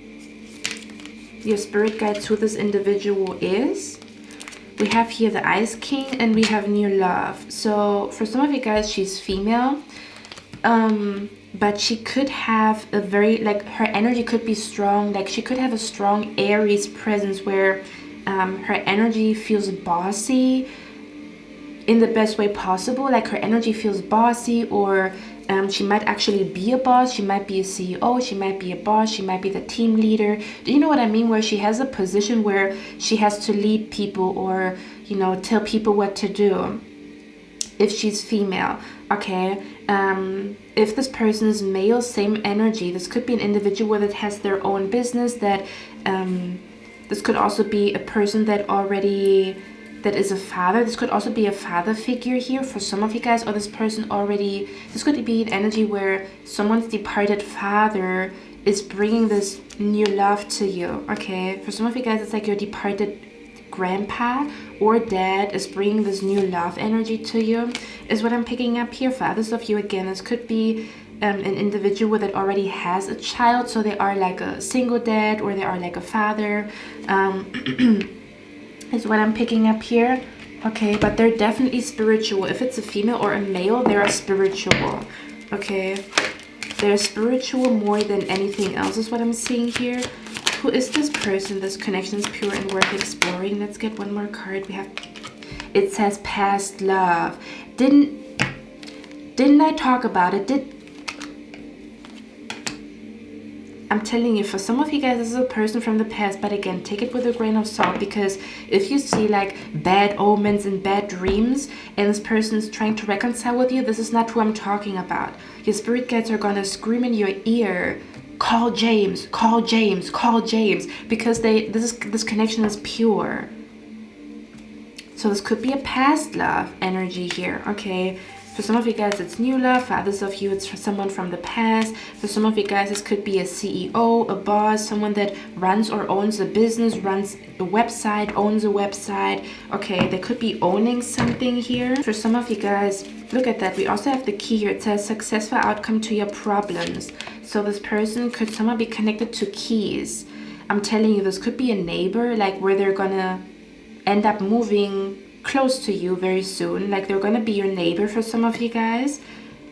your spirit guides who this individual is. We have here the Ice King and we have New Love. So for some of you guys, she's female, but she could have a very, like, her energy could be strong. Like she could have a strong Aries presence where her energy feels bossy in the best way possible. Like her energy feels bossy, or she might actually be a boss. She might be a CEO. She might be a boss. She might be the team leader. Do you know what I mean? Where she has a position where she has to lead people, or, you know, tell people what to do. If she's female, okay. If this person is male, same energy. This could be an individual that has their own business. That this could also be a person that is a father. This could also be a father figure here for some of you guys, or this could be an energy where someone's departed father is bringing this new love to you. Okay, for some of you guys, it's like your departed grandpa or dad is bringing this new love energy to you, is what I'm picking up here. For others of you, again, this could be an individual that already has a child, so they are like a single dad, or they are like a father. Is what I'm picking up here. Okay, but they're definitely spiritual. If it's a female or a male, they are spiritual. Okay, they're spiritual more than anything else is what I'm seeing here. Who is this person? This connection is pure and worth exploring. Let's get one more card. We have, it says past love. Didn't I talk about it? I'm telling you, for some of you guys, this is a person from the past, but again, take it with a grain of salt, because if you see like bad omens and bad dreams, and this person is trying to reconcile with you, this is not who I'm talking about. Your spirit guides are gonna scream in your ear, call James, call James, call James, because this connection is pure. So this could be a past love energy here, okay? For some of you guys, it's new love. For others of you, it's for someone from the past. For some of you guys, this could be a CEO, a boss, someone that runs or owns a business, runs a website, owns a website. Okay, they could be owning something here. For some of you guys, look at that. We also have the key here. It says successful outcome to your problems. So this person could somehow be connected to keys. I'm telling you, this could be a neighbor, like where they're gonna end up moving close to you very soon. Like they're gonna be your neighbor for some of you guys.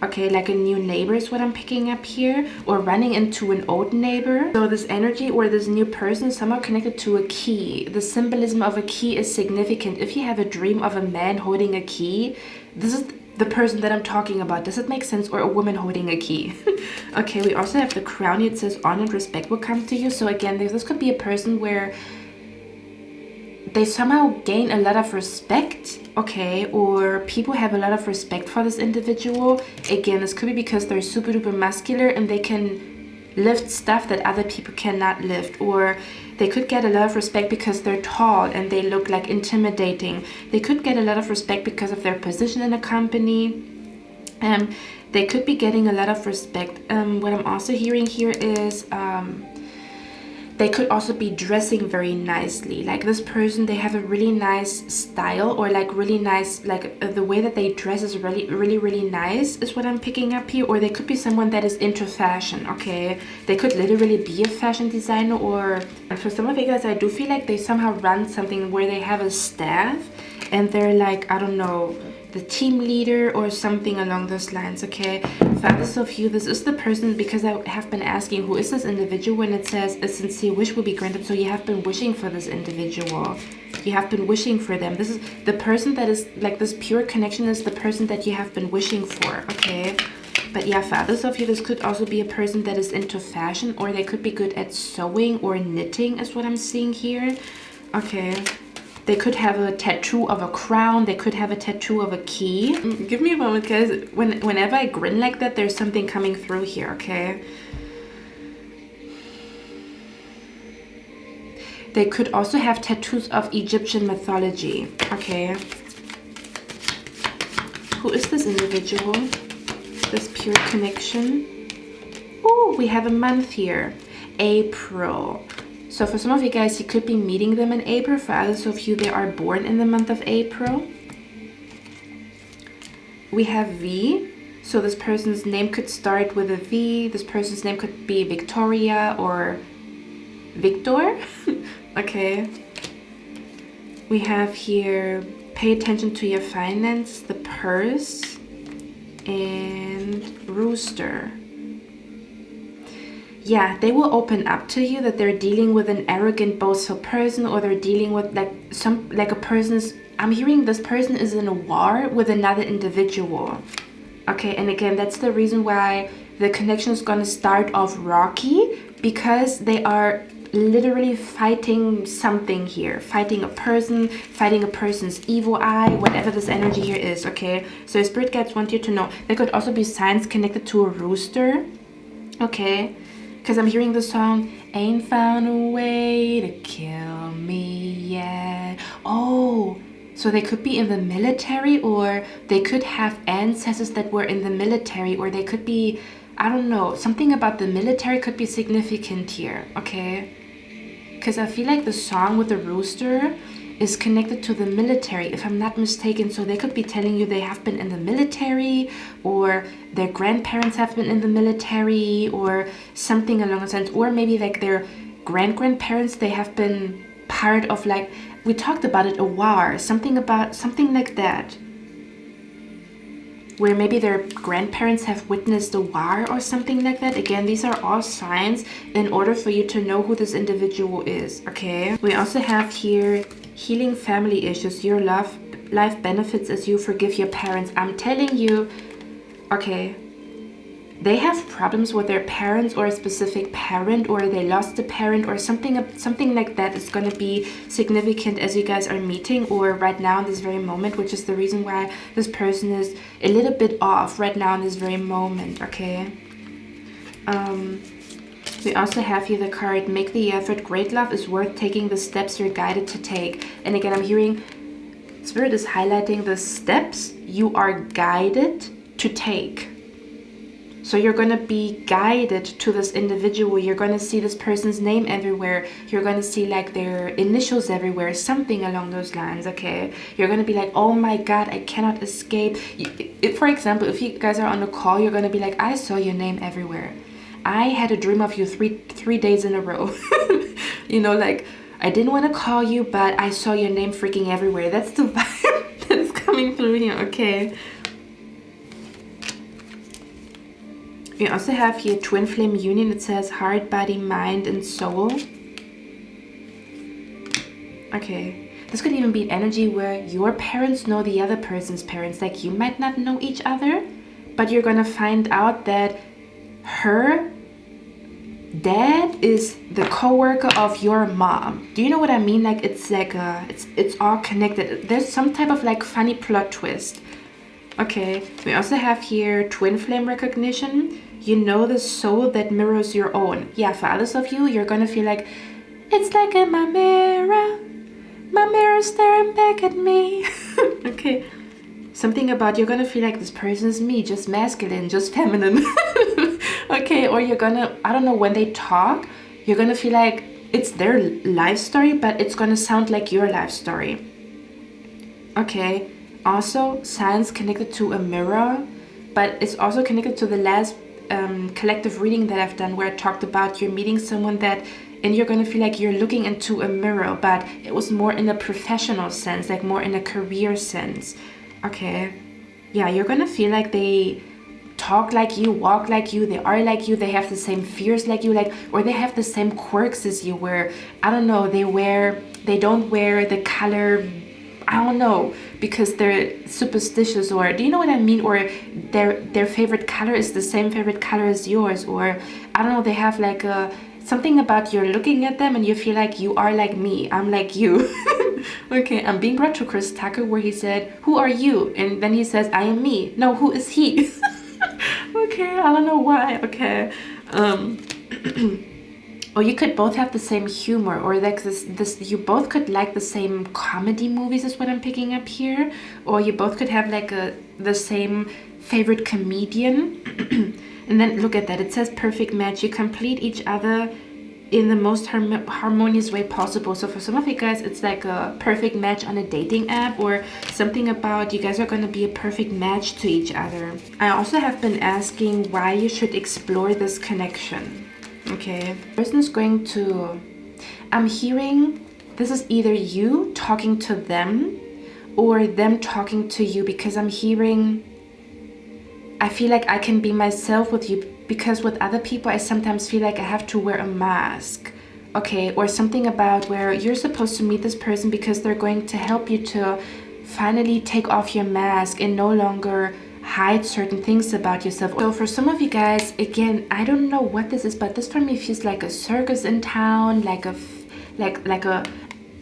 Okay, like a new neighbor is what I'm picking up here, or running into an old neighbor. So this energy or this new person is somehow connected to a key. The symbolism of a key is significant. If you have a dream of a man holding a key, this is the person that I'm talking about. Does it make sense? Or a woman holding a key. Okay, we also have the crown. It says honor and respect will come to you. So again, this could be a person where they somehow gain a lot of respect, okay, or people have a lot of respect for this individual. Again, this could be because they're super duper muscular and they can lift stuff that other people cannot lift, or they could get a lot of respect because they're tall and they look like intimidating. They could get a lot of respect because of their position in a company. They could be getting a lot of respect. What I'm also hearing here is they could also be dressing very nicely. Like this person, they have a really nice style, or like really nice, like the way that they dress is really nice is what I'm picking up here. Or they could be someone that is into fashion, okay? They could literally be a fashion designer, or for some of you guys, I do feel like they somehow run something where they have a staff and they're like, I don't know, the team leader or something along those lines, okay? For others of you, this is the person, because I have been asking who is this individual when it says a sincere wish will be granted. So you have been wishing for this individual. You have been wishing for them. This is the person that is like this pure connection, is the person that you have been wishing for, okay? But yeah, for others of you, this could also be a person that is into fashion, or they could be good at sewing or knitting is what I'm seeing here, okay? They could have a tattoo of a crown. They could have a tattoo of a key. Give me a moment, guys. Whenever I grin like that, there's something coming through here, okay? They could also have tattoos of Egyptian mythology, okay? Who is this individual? This pure connection. Oh, we have a month here. April. So for some of you guys, you could be meeting them in April. For others of you, they are born in the month of April. We have V. So this person's name could start with a V. This person's name could be Victoria or Victor. Okay. We have here, pay attention to your finance, the purse, and rooster. Yeah, they will open up to you that they're dealing with an arrogant, boastful person, or they're dealing with like a person's, I'm hearing this person is in a war with another individual. Okay, and again, that's the reason why the connection is gonna start off rocky, because they are literally fighting something here, fighting a person, fighting a person's evil eye, whatever this energy here is, okay? So your spirit guides want you to know. There could also be signs connected to a rooster, okay? Because I'm hearing the song, ain't found a way to kill me yet. Oh, so they could be in the military, or they could have ancestors that were in the military, or they could be, I don't know, something about the military could be significant here, okay? Because I feel like the song with the rooster is connected to the military, if I'm not mistaken. So they could be telling you they have been in the military, or their grandparents have been in the military, or something along those lines. Or maybe like their grandparents, they have been part of, like, we talked about it, a war, something like that. Where maybe their grandparents have witnessed a war or something like that. Again, these are all signs in order for you to know who this individual is, okay? We also have here healing family issues. Your life benefits as you forgive your parents. I'm telling you, okay, they have problems with their parents, or a specific parent, or they lost a parent, or something like that is going to be significant as you guys are meeting, or right now in this very moment, which is the reason why this person is a little bit off right now in this very moment, okay? We also have here the card, make the effort. Great love is worth taking the steps you're guided to take. And again, I'm hearing Spirit is highlighting the steps you are guided to take. So you're going to be guided to this individual. You're going to see this person's name everywhere. You're going to see like their initials everywhere, something along those lines, okay? You're going to be like, oh my God, I cannot escape. For example, if you guys are on a call, you're going to be like, I saw your name everywhere. I had a dream of you three days in a row. You know, like, I didn't want to call you, but I saw your name freaking everywhere. That's the vibe that's coming through here, okay? We also have here twin flame union. It says heart, body, mind, and soul. Okay. This could even be an energy where your parents know the other person's parents. Like, you might not know each other, but you're gonna find out that her dad is the co-worker of your mom. Do you know what I mean? Like, it's like it's all connected. There's some type of like funny plot twist. Okay, we also have here twin flame recognition. You know the soul that mirrors your own. Yeah, for others of you, you're gonna feel like, it's like in my mirror staring back at me. Okay, something about you're gonna feel like this person is me, just masculine, just feminine. Okay, or you're gonna, I don't know, when they talk, you're gonna feel like it's their life story, but it's gonna sound like your life story. Okay, also signs connected to a mirror, but it's also connected to the last collective reading that I've done, where I talked about you're meeting someone that, and you're gonna feel like you're looking into a mirror, but it was more in a professional sense, like more in a career sense. Okay, yeah, you're gonna feel like they talk like you, walk like you, they are like you, they have the same fears like you, like, or they have the same quirks as you, where, I don't know, they don't wear the color, I don't know, because they're superstitious, or do you know what I mean? Or their favorite color is the same favorite color as yours, or I don't know, they have like something about you're looking at them and you feel like you are like me, I'm like you. Okay, I'm being brought to Chris Tucker, where he said, who are you? And then he says, I am me. No, who is he? Okay, I don't know why. Okay. Or you could both have the same humor, or like this you both could like the same comedy movies is what I'm picking up here, or you both could have like the same favorite comedian. And then look at that, it says perfect match. You complete each other in the most harmonious way possible. So for some of you guys, it's like a perfect match on a dating app, or something about you guys are going to be a perfect match to each other. I also have been asking why you should explore this connection. Okay, person is going to, I'm hearing this is either you talking to them or them talking to you, because I'm hearing, I feel like I can be myself with you, because with other people I sometimes feel like I have to wear a mask. Okay, or something about where you're supposed to meet this person because they're going to help you to finally take off your mask and no longer hide certain things about yourself. So for some of you guys, again, I don't know what this is, but this for me feels like a circus in town, like a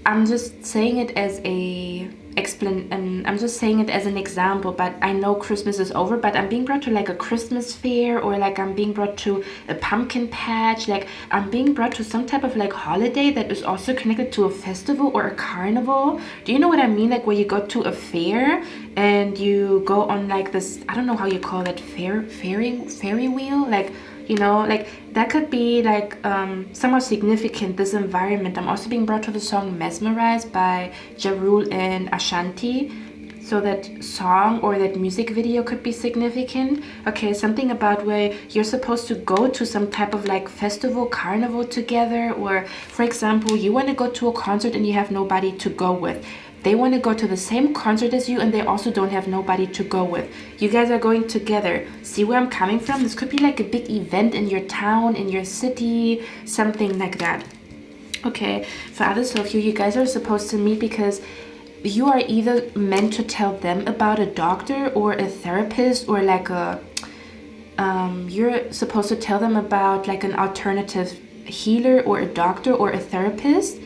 I'm just saying it as I'm just saying it as an example, but I know Christmas is over, but I'm being brought to like a Christmas fair, or like I'm being brought to a pumpkin patch, like I'm being brought to some type of like holiday that is also connected to a festival or a carnival. Do you know what I mean? Like where you go to a fair and you go on like this, I don't know how you call it, ferry wheel, like, you know, like that could be like somewhat significant, this environment. I'm also being brought to the song Mesmerized by Ja Rule and Ashanti. So that song or that music video could be significant. Okay, something about where you're supposed to go to some type of like festival, carnival together. Or for example, you want to go to a concert and you have nobody to go with. They want to go to the same concert as you and they also don't have nobody to go with. You guys are going together. See where I'm coming from? This could be like a big event in your town, in your city, something like that. Okay, for others of you, you guys are supposed to meet because you are either meant to tell them about a doctor or a therapist, or like you're supposed to tell them about like an alternative healer or a doctor or a therapist.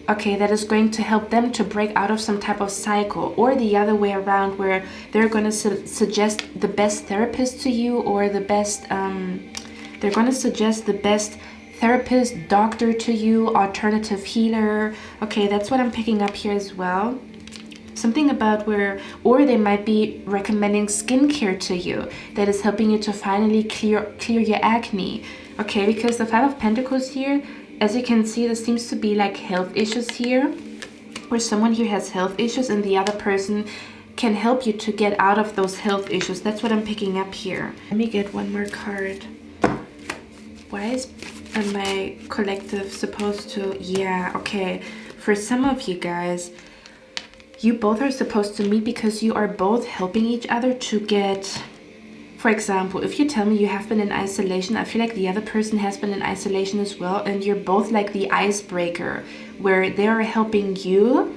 Okay, that is going to help them to break out of some type of cycle, or the other way around, where they're going to suggest the best therapist to you, or the best they're going to suggest the best therapist, doctor to you, alternative healer. Okay, that's what I'm picking up here as well. Something about where, or they might be recommending skincare to you that is helping you to finally clear your acne. Okay, because the Five of Pentacles here, as you can see, there seems to be like health issues here, where someone here has health issues and the other person can help you to get out of those health issues. That's what I'm picking up here. Let me get one more card. Why is my collective supposed to, yeah, okay. For some of you guys, you both are supposed to meet because you are both helping each other to get, for example, if you tell me you have been in isolation, I feel like the other person has been in isolation as well, and you're both like the icebreaker, where they are helping you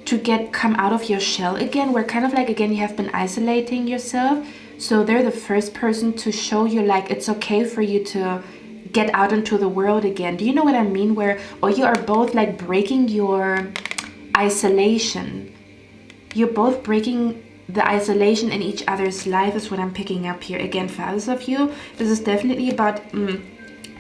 to come out of your shell again, where kind of like, again, you have been isolating yourself. So they're the first person to show you like it's okay for you to get out into the world again. Do you know what I mean? Where, or you are both like breaking your isolation. You're both breaking the isolation in each other's life is what I'm picking up here. Again, for others of you, this is definitely about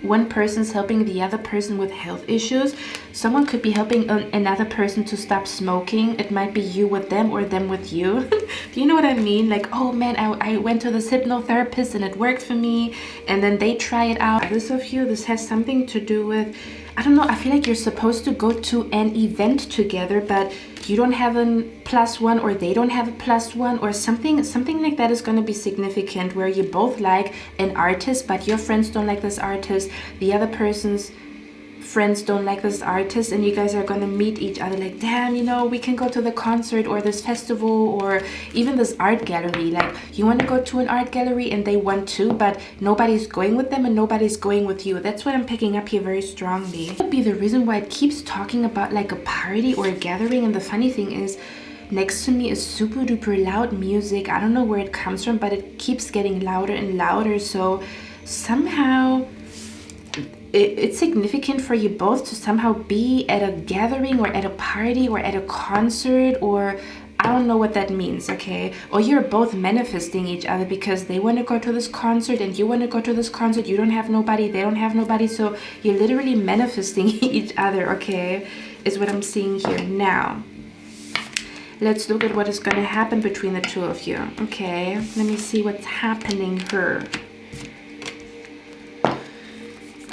one person's helping the other person with health issues. Someone could be helping another person to stop smoking. It might be you with them or them with you. Do you know what I mean? Like, oh man, I went to this hypnotherapist and it worked for me, and then they try it out. Others of you, this has something to do with, I don't know, I feel like you're supposed to go to an event together, but you don't have a +1 or they don't have a +1 or something like that is going to be significant, where you both like an artist but your friends don't like this artist, the other person's friends don't like this artist, and you guys are gonna meet each other like, damn, you know, we can go to the concert or this festival or even this art gallery. Like, you want to go to an art gallery and they want to, but nobody's going with them and nobody's going with you. That's what I'm picking up here very strongly. That would be the reason why it keeps talking about like a party or a gathering. And the funny thing is, next to me is super duper loud music. I don't know where it comes from, but it keeps getting louder and louder. So somehow it's significant for you both to somehow be at a gathering or at a party or at a concert, or I don't know what that means, okay? Or you're both manifesting each other because they want to go to this concert and you want to go to this concert. You don't have nobody, they don't have nobody, so you're literally manifesting each other, okay? Is what I'm seeing here. Now, let's look at what is going to happen between the two of you, okay? Let me see what's happening here.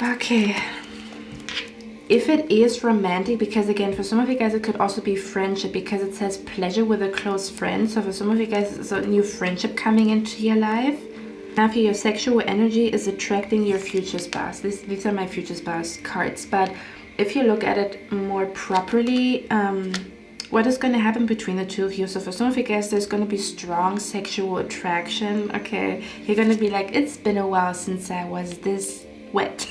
Okay, if it is romantic, because again, for some of you guys, it could also be friendship, because it says pleasure with a close friend. So for some of you guys, it's a new friendship coming into your life. Now, for your sexual energy is attracting your future spouse. These are my future spouse cards. But if you look at it more properly, what is going to happen between the two of you? So for some of you guys, there's going to be strong sexual attraction. Okay, you're going to be like, it's been a while since I was this wet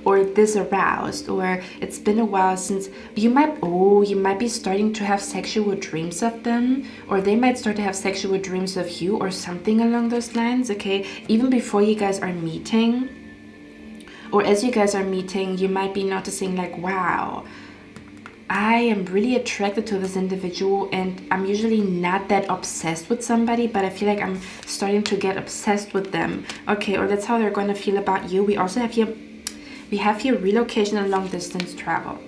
or this aroused, or it's been a while since you might be starting to have sexual dreams of them, or they might start to have sexual dreams of you, or something along those lines, okay? Even before you guys are meeting, or as you guys are meeting, you might be noticing like, wow, I am really attracted to this individual, and I'm usually not that obsessed with somebody, but I feel like I'm starting to get obsessed with them, okay? Or that's how they're going to feel about you. We also have here relocation and long distance travel.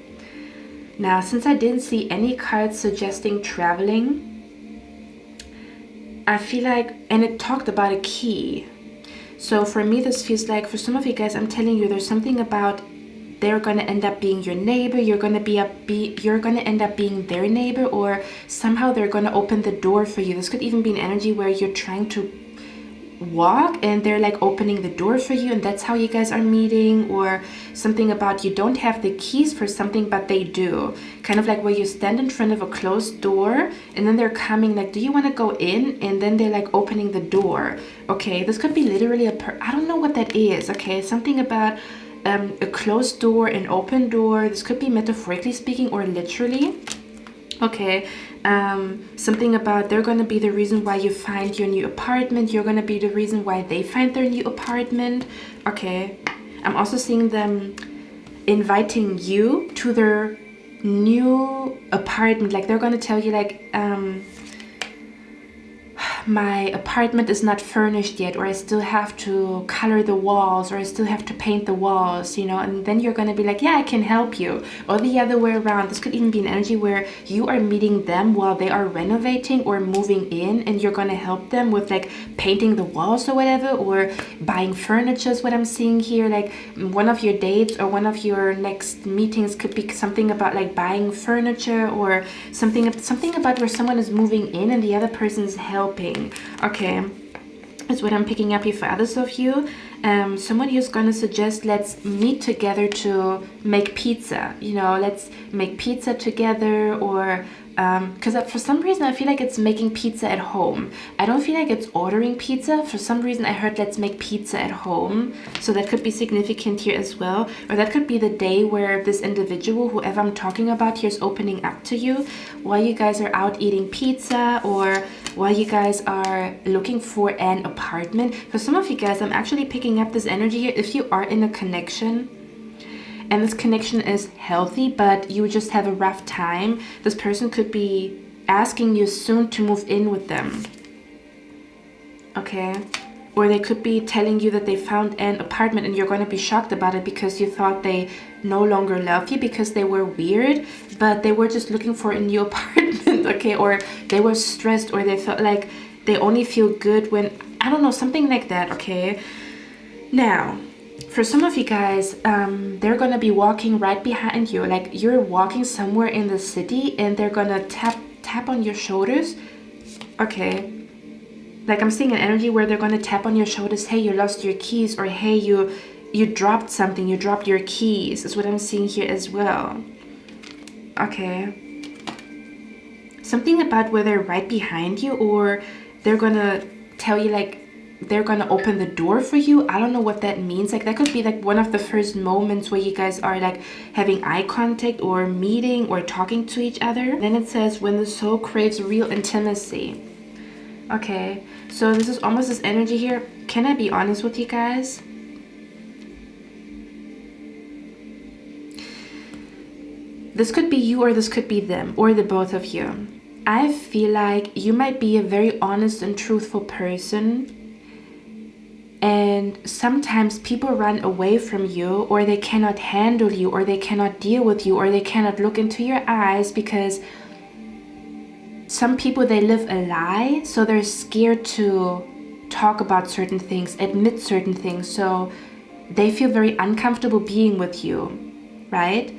Now, since I didn't see any cards suggesting traveling, I feel like, and it talked about a key. So for me, this feels like, for some of you guys, I'm telling you, there's something about they're going to end up being your neighbor, you're going to end up being their neighbor, or somehow they're going to open the door for you. This could even be an energy where you're trying to walk and they're like opening the door for you, and that's how you guys are meeting. Or something about you don't have the keys for something but they do, kind of like where you stand in front of a closed door and then they're coming like, do you want to go in? And then they're like opening the door, okay? This could be literally I don't know what that is, okay? Something about a closed door, an open door. This could be metaphorically speaking or literally, okay? Something about they're going to be the reason why you find your new apartment. You're going to be the reason why they find their new apartment, okay? I'm also seeing them inviting you to their new apartment. Like, they're going to tell you like, my apartment is not furnished yet, or I still have to color the walls, or I still have to paint the walls, you know, and then you're going to be like, yeah, I can help you. Or the other way around. This could even be an energy where you are meeting them while they are renovating or moving in, and you're going to help them with like painting the walls or whatever, or buying furniture is what I'm seeing here. Like one of your dates or one of your next meetings could be something about like buying furniture, or something about where someone is moving in and the other person is helping. Okay, that's what I'm picking up here for others of you. Someone who's gonna suggest, let's meet together to make pizza, you know, let's make pizza together, or because for some reason I feel like it's making pizza at home. I don't feel like it's ordering pizza. For some reason I heard let's make pizza at home, so that could be significant here as well. Or that could be the day where this individual, whoever I'm talking about here, is opening up to you while you guys are out eating pizza, or while you guys are looking for an apartment. For some of you guys, I'm actually picking up this energy here. If you are in a connection and this connection is healthy, but you just have a rough time, this person could be asking you soon to move in with them. Okay? Or they could be telling you that they found an apartment and you're going to be shocked about it because you thought they no longer love you because they were weird, but they were just looking for a new apartment, okay? Or they were stressed, or they felt like they only feel good when, I don't know, something like that, okay? Now, for some of you guys, they're gonna be walking right behind you. Like you're walking somewhere in the city and they're gonna tap on your shoulders. Okay. Like I'm seeing an energy where they're gonna tap on your shoulders. Hey, you lost your keys, or hey, you dropped something. You dropped your keys. Is what I'm seeing here as well. Okay. Something about where they're right behind you, or they're gonna tell you like they're gonna open the door for you. I don't know what that means. Like that could be like one of the first moments where you guys are like having eye contact or meeting or talking to each other. Then it says when the soul craves real intimacy. Okay, so this is almost this energy here. Can I be honest with you guys? This could be you, or this could be them, or the both of you. I feel like you might be a very honest and truthful person, and sometimes people run away from you, or they cannot handle you, or they cannot deal with you, or they cannot look into your eyes, because some people, they live a lie, so they're scared to talk about certain things, admit certain things, so they feel very uncomfortable being with you, right?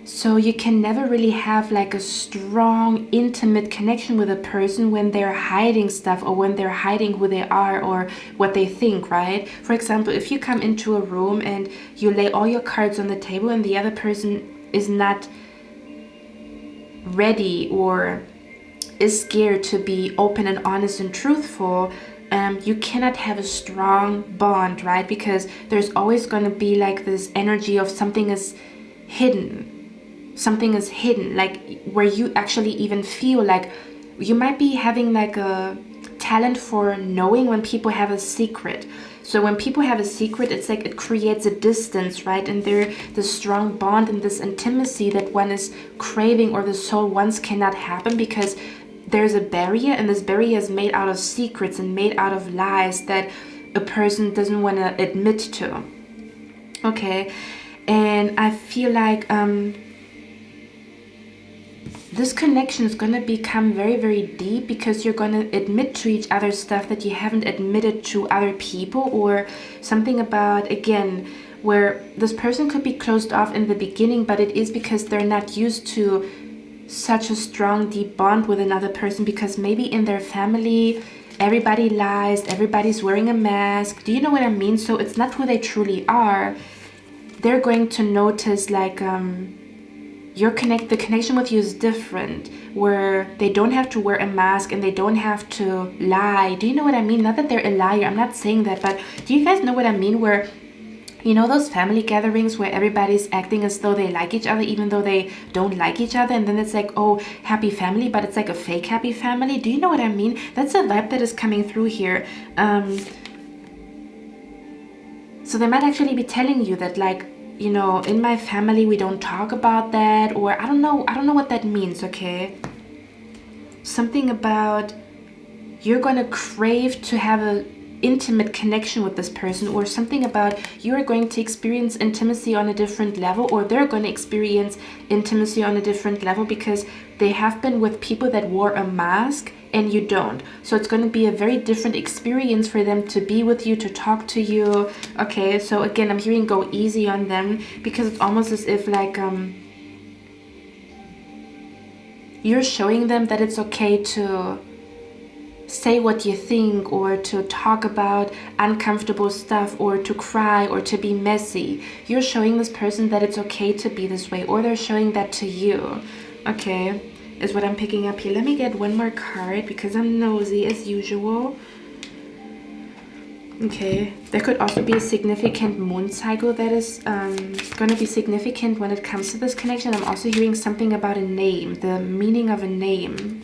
So you can never really have like a strong, intimate connection with a person when they're hiding stuff, or when they're hiding who they are or what they think, right? For example, if you come into a room and you lay all your cards on the table and the other person is not ready or is scared to be open and honest and truthful, you cannot have a strong bond, right? Because there's always going to be like this energy of something is hidden. Something is hidden, like where you actually even feel like you might be having like a talent for knowing when people have a secret. So when people have a secret, it's like it creates a distance, right? And there's this strong bond and this intimacy that one is craving, or the soul wants, cannot happen because there's a barrier, and this barrier is made out of secrets and made out of lies that a person doesn't want to admit to. Okay, and I feel like this connection is going to become very, very deep, because you're going to admit to each other stuff that you haven't admitted to other people, or something about, again, where this person could be closed off in the beginning, but it is because they're not used to such a strong, deep bond with another person, because maybe in their family, everybody lies, everybody's wearing a mask. Do you know what I mean? So it's not who they truly are. They're going to notice like, the connection with you is different, where they don't have to wear a mask and they don't have to lie. Do you know what I mean? Not that they're a liar, I'm not saying that, but do you guys know what I mean? Where, you know, those family gatherings where everybody's acting as though they like each other even though they don't like each other, and then it's like, oh, happy family, but it's like a fake happy family. Do you know what I mean? That's a vibe that is coming through here. So they might actually be telling you that, like, you know, in my family we don't talk about that, or I don't know what that means, okay? Something about you're going to crave to have a intimate connection with this person, or something about you're going to experience intimacy on a different level, or they're going to experience intimacy on a different level because they have been with people that wore a mask and you don't. So it's going to be a very different experience for them to be with you, to talk to you. Okay, so again, I'm hearing go easy on them, because it's almost as if like you're showing them that it's okay to say what you think, or to talk about uncomfortable stuff, or to cry, or to be messy. You're showing this person that it's okay to be this way, or they're showing that to you. Okay, is what I'm picking up here. Let me get one more card because I'm nosy as usual. Okay, there could also be a significant moon cycle that is going to be significant when it comes to this connection. I'm also hearing something about a name, the meaning of a name.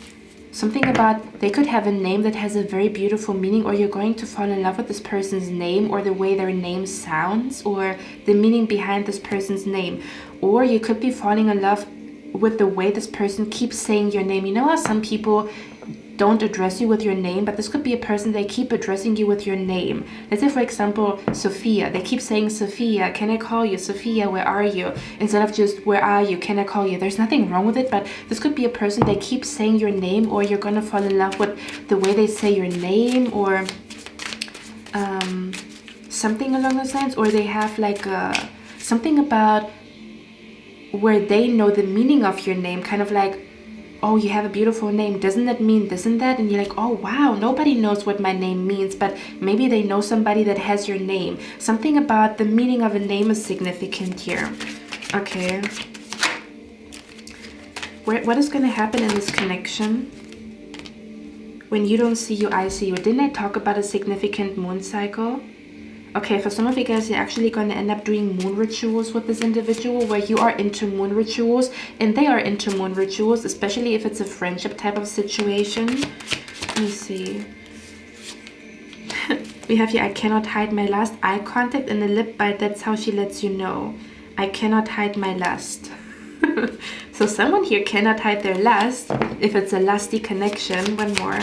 Something about, they could have a name that has a very beautiful meaning, or you're going to fall in love with this person's name, or the way their name sounds, or the meaning behind this person's name. Or you could be falling in love with the way this person keeps saying your name. You know how some people don't address you with your name, but this could be a person, they keep addressing you with your name. Let's say, for example, Sophia. They keep saying, Sophia, can I call you? Sophia, where are you? Instead of just, where are you? Can I call you? There's nothing wrong with it, but this could be a person, they keep saying your name, or you're gonna fall in love with the way they say your name, or something along those lines. Or they have like something about where they know the meaning of your name, kind of like, oh, you have a beautiful name, doesn't that mean this and that? And you're like, oh wow, nobody knows what my name means, but maybe they know somebody that has your name. Something about the meaning of a name is significant here. Okay, what is going to happen in this connection? When you don't see you, I see you. Didn't I talk about a significant moon cycle? Okay, for some of you guys, you're actually going to end up doing moon rituals with this individual, where you are into moon rituals and they are into moon rituals, especially if it's a friendship type of situation. Let me see. We have here, I cannot hide my lust. Eye contact and a lip bite, that's how she lets you know. I cannot hide my lust. So someone here cannot hide their lust, if it's a lusty connection. One more.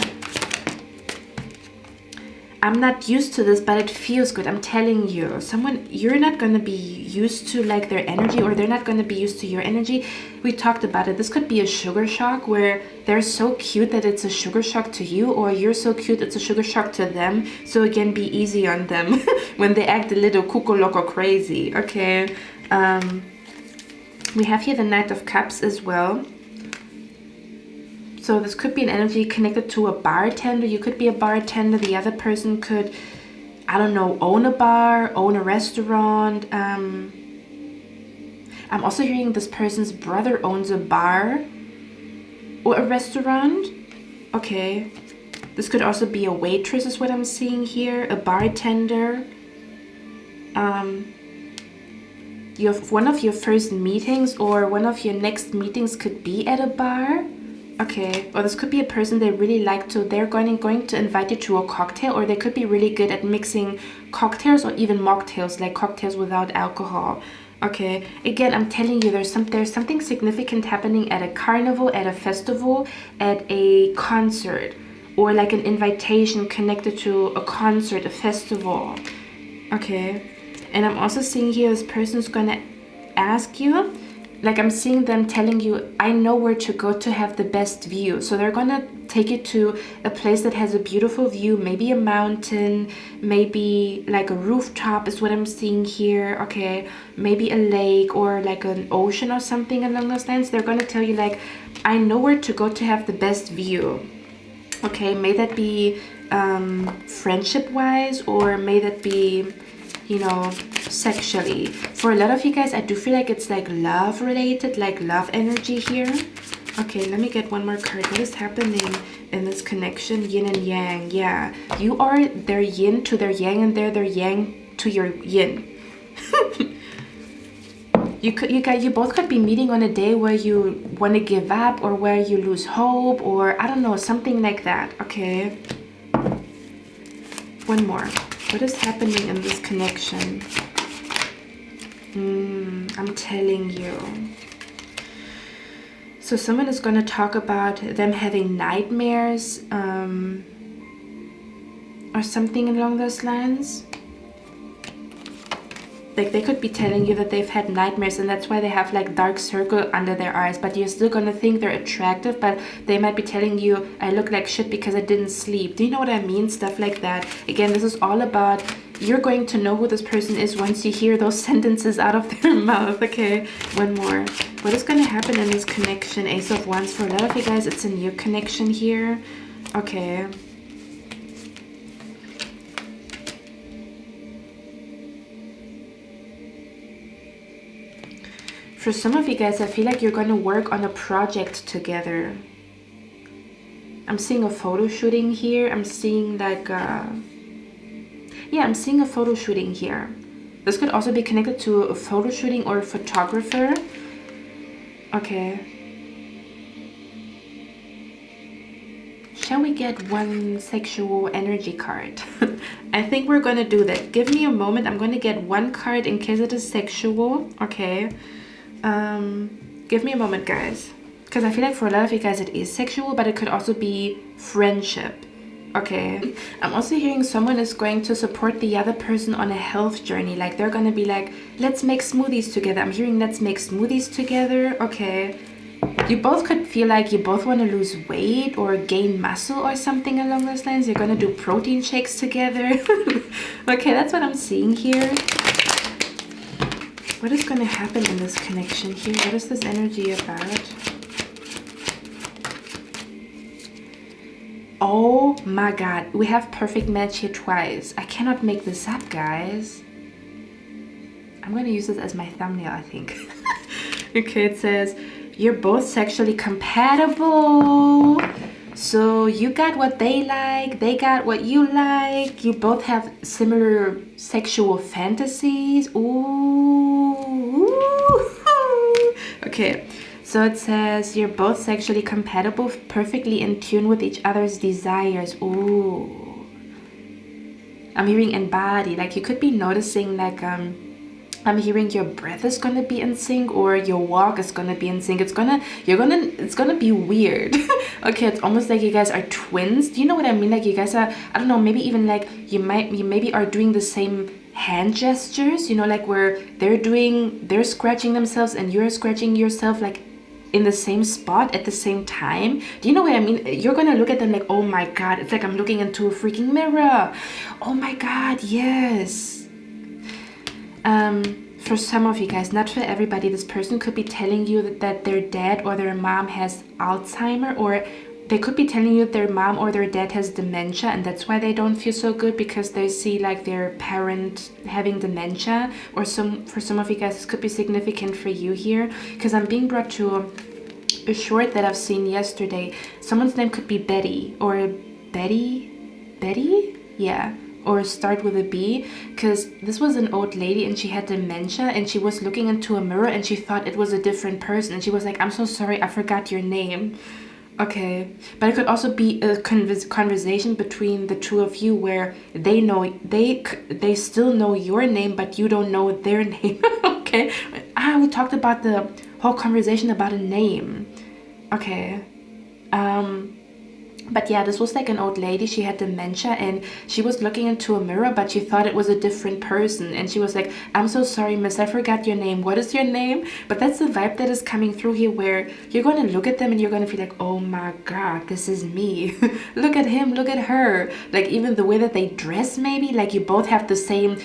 I'm not used to this, but it feels good. I'm telling you, someone, you're not going to be used to like their energy, or they're not going to be used to your energy. We talked about it. This could be a sugar shock, where they're so cute that it's a sugar shock to you, or you're so cute it's a sugar shock to them. So again, be easy on them when they act a little cuckoo loco crazy. Okay, we have here the Knight of Cups as well. So this could be an energy connected to a bartender. You could be a bartender. The other person could, I don't know, own a bar, own a restaurant. I'm also hearing this person's brother owns a bar or a restaurant. Okay. This could also be a waitress is what I'm seeing here. A bartender. One of your first meetings, or one of your next meetings could be at a bar. Okay, or this could be a person they really like to, they're going to invite you to a cocktail, or they could be really good at mixing cocktails, or even mocktails, like cocktails without alcohol. Okay, again, I'm telling you, there's something significant happening at a carnival, at a festival, at a concert, or like an invitation connected to a concert, a festival. Okay, and I'm also seeing here this person's gonna ask you, like I'm seeing them telling you, I know where to go to have the best view. So they're gonna take you to a place that has a beautiful view, maybe a mountain, maybe like a rooftop is what I'm seeing here. Okay, maybe a lake, or like an ocean or something along those lines. They're gonna tell you like, I know where to go to have the best view. Okay, may that be friendship wise, or may that be, you know, sexually. For a lot of you guys, I do feel like it's like love related, like love energy here. Okay, let me get one more card. What is happening in this connection? Yin and yang. Yeah, you are their yin to their yang, and they're their yang to your yin. You both could be meeting on a day where you want to give up, or where you lose hope, or I don't know, something like that. Okay, one more. What is happening in this connection? I'm telling you. So someone is going to talk about them having nightmares. or something along those lines. Like they could be telling you that they've had nightmares and that's why they have like dark circle under their eyes, but you're still gonna think they're attractive, but they might be telling you, I look like shit because I didn't sleep. Do you know what I mean? Stuff like that. Again, this is all about, you're going to know who this person is once you hear those sentences out of their mouth. Okay, one more. What is going to happen in this connection? Ace of Wands. For a lot of you guys, it's a new connection here. Okay. For some of you guys, I feel like you're going to work on a project together. I'm seeing a photo shooting here. I'm seeing like yeah, I'm seeing a photo shooting here. This could also be connected to a photo shooting or a photographer. Okay. Shall we get one sexual energy card? I think we're going to do that. Give me a moment. I'm going to get one card in case it is sexual. Okay. Give me a moment, guys. Because I feel like for a lot of you guys it is sexual, but it could also be friendship. Okay. I'm also hearing someone is going to support the other person on a health journey. Like they're going to be like, let's make smoothies together. I'm hearing let's make smoothies together. Okay. You both could feel like you both want to lose weight or gain muscle or something along those lines. You're going to do protein shakes together. Okay, that's what I'm seeing here. What is going to happen in this connection here? What is this energy about? Oh my god, we have perfect match here twice. I cannot make this up, guys. I'm going to use this as my thumbnail, I think. Okay, it says, you're both sexually compatible. So you got what they like, they got what you like. You both have similar sexual fantasies. Ooh. Okay. So it says you're both sexually compatible, perfectly in tune with each other's desires. Ooh. I'm hearing embody. Like you could be noticing like I'm hearing your breath is gonna be in sync or your walk is gonna be in sync. It's gonna be weird. Okay, it's almost like you guys are twins. Do you know what I mean? Like you guys are, I don't know, maybe even like you maybe are doing the same hand gestures, you know, like where they're scratching themselves and you're scratching yourself like in the same spot at the same time. Do you know what I mean? You're gonna look at them like, oh my god, it's like I'm looking into a freaking mirror. Oh my god, yes. For some of you guys, not for everybody, this person could be telling you that their dad or their mom has Alzheimer, or they could be telling you that their mom or their dad has dementia and that's why they don't feel so good because they see like their parent having dementia. Or for some of you guys, this could be significant for you here because I'm being brought to a short that I've seen yesterday. Someone's name could be Betty or Betty? Yeah. Or start with a B, because this was an old lady and she had dementia and she was looking into a mirror and she thought it was a different person and she was like, I'm so sorry, I forgot your name. Okay, but it could also be a conversation between the two of you where they still know your name but you don't know their name. Okay, we talked about the whole conversation about a name. Okay, but yeah, this was like an old lady. She had dementia and she was looking into a mirror, but she thought it was a different person. And she was like, I'm so sorry, miss, I forgot your name. What is your name? But that's the vibe that is coming through here where you're going to look at them and you're going to feel like, oh my God, this is me. Look at him, look at her. Like even the way that they dress maybe, like you both have the same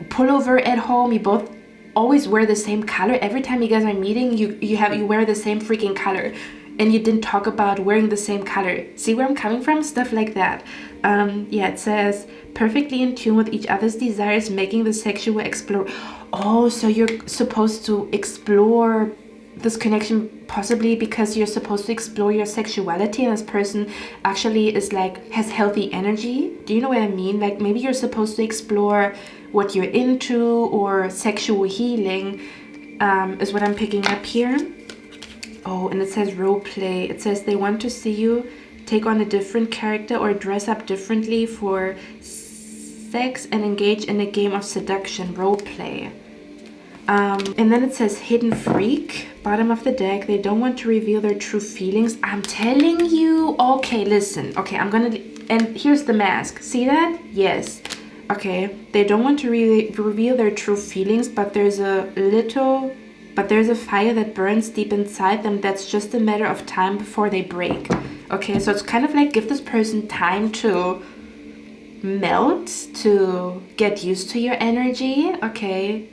pullover at home. You both always wear the same color. Every time you guys are meeting, you wear the same freaking color. And you didn't talk about wearing the same color. See where I'm coming from? Stuff like that. Yeah, it says, perfectly in tune with each other's desires, making the sexual explore. Oh, so you're supposed to explore this connection possibly because you're supposed to explore your sexuality and this person actually is like, has healthy energy. Do you know what I mean? Like maybe you're supposed to explore what you're into or sexual healing is what I'm picking up here. Oh, and it says role play. It says they want to see you take on a different character or dress up differently for sex and engage in a game of seduction, role play. And then it says hidden freak, bottom of the deck. They don't want to reveal their true feelings. I'm telling you. Okay, listen. Okay, I'm gonna And here's the mask. See that? Yes. Okay. They don't want to really reveal their true feelings, but there's a fire that burns deep inside them that's just a matter of time before they break. Okay, so it's kind of like give this person time to melt, to get used to your energy. Okay.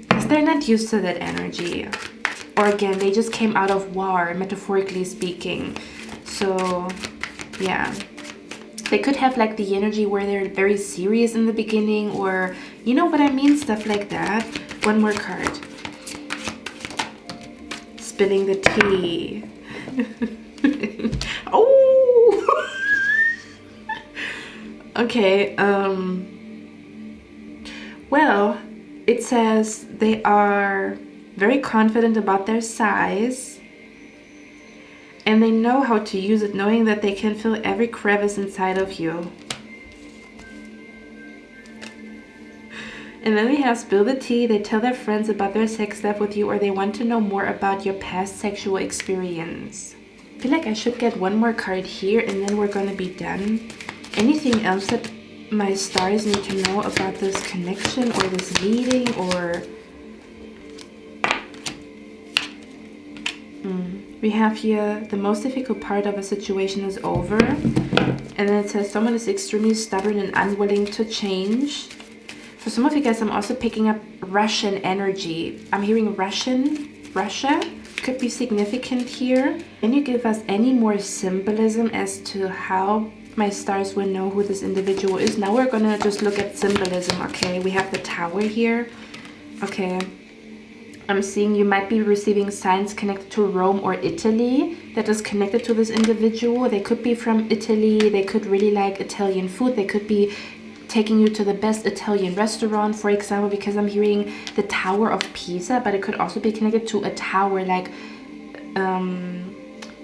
Because they're not used to that energy. Or again, they just came out of war, metaphorically speaking. So, yeah. They could have like the energy where they're very serious in the beginning, or you know what I mean? Stuff like that. One more card. Spilling the tea. Oh! Okay, well, it says they are very confident about their size, and they know how to use it, knowing that they can fill every crevice inside of you. And then we have spill the tea. They tell their friends about their sex life with you, or they want to know more about your past sexual experience. I feel like I should get one more card here, and then we're gonna be done. Anything else that my stars need to know about this connection or this meeting, or... We have here the most difficult part of a situation is over. And then it says someone is extremely stubborn and unwilling to change. For some of you guys, I'm also picking up Russian energy. I'm hearing Russia could be significant here. Can you give us any more symbolism as to how my stars will know who this individual is? Now we're gonna just look at symbolism, okay? We have the Tower here, okay? I'm seeing you might be receiving signs connected to Rome or Italy that is connected to this individual. They could be from Italy. They could really like Italian food. They could be taking you to the best Italian restaurant, for example, because I'm hearing the Tower of Pisa, but it could also be connected to a tower like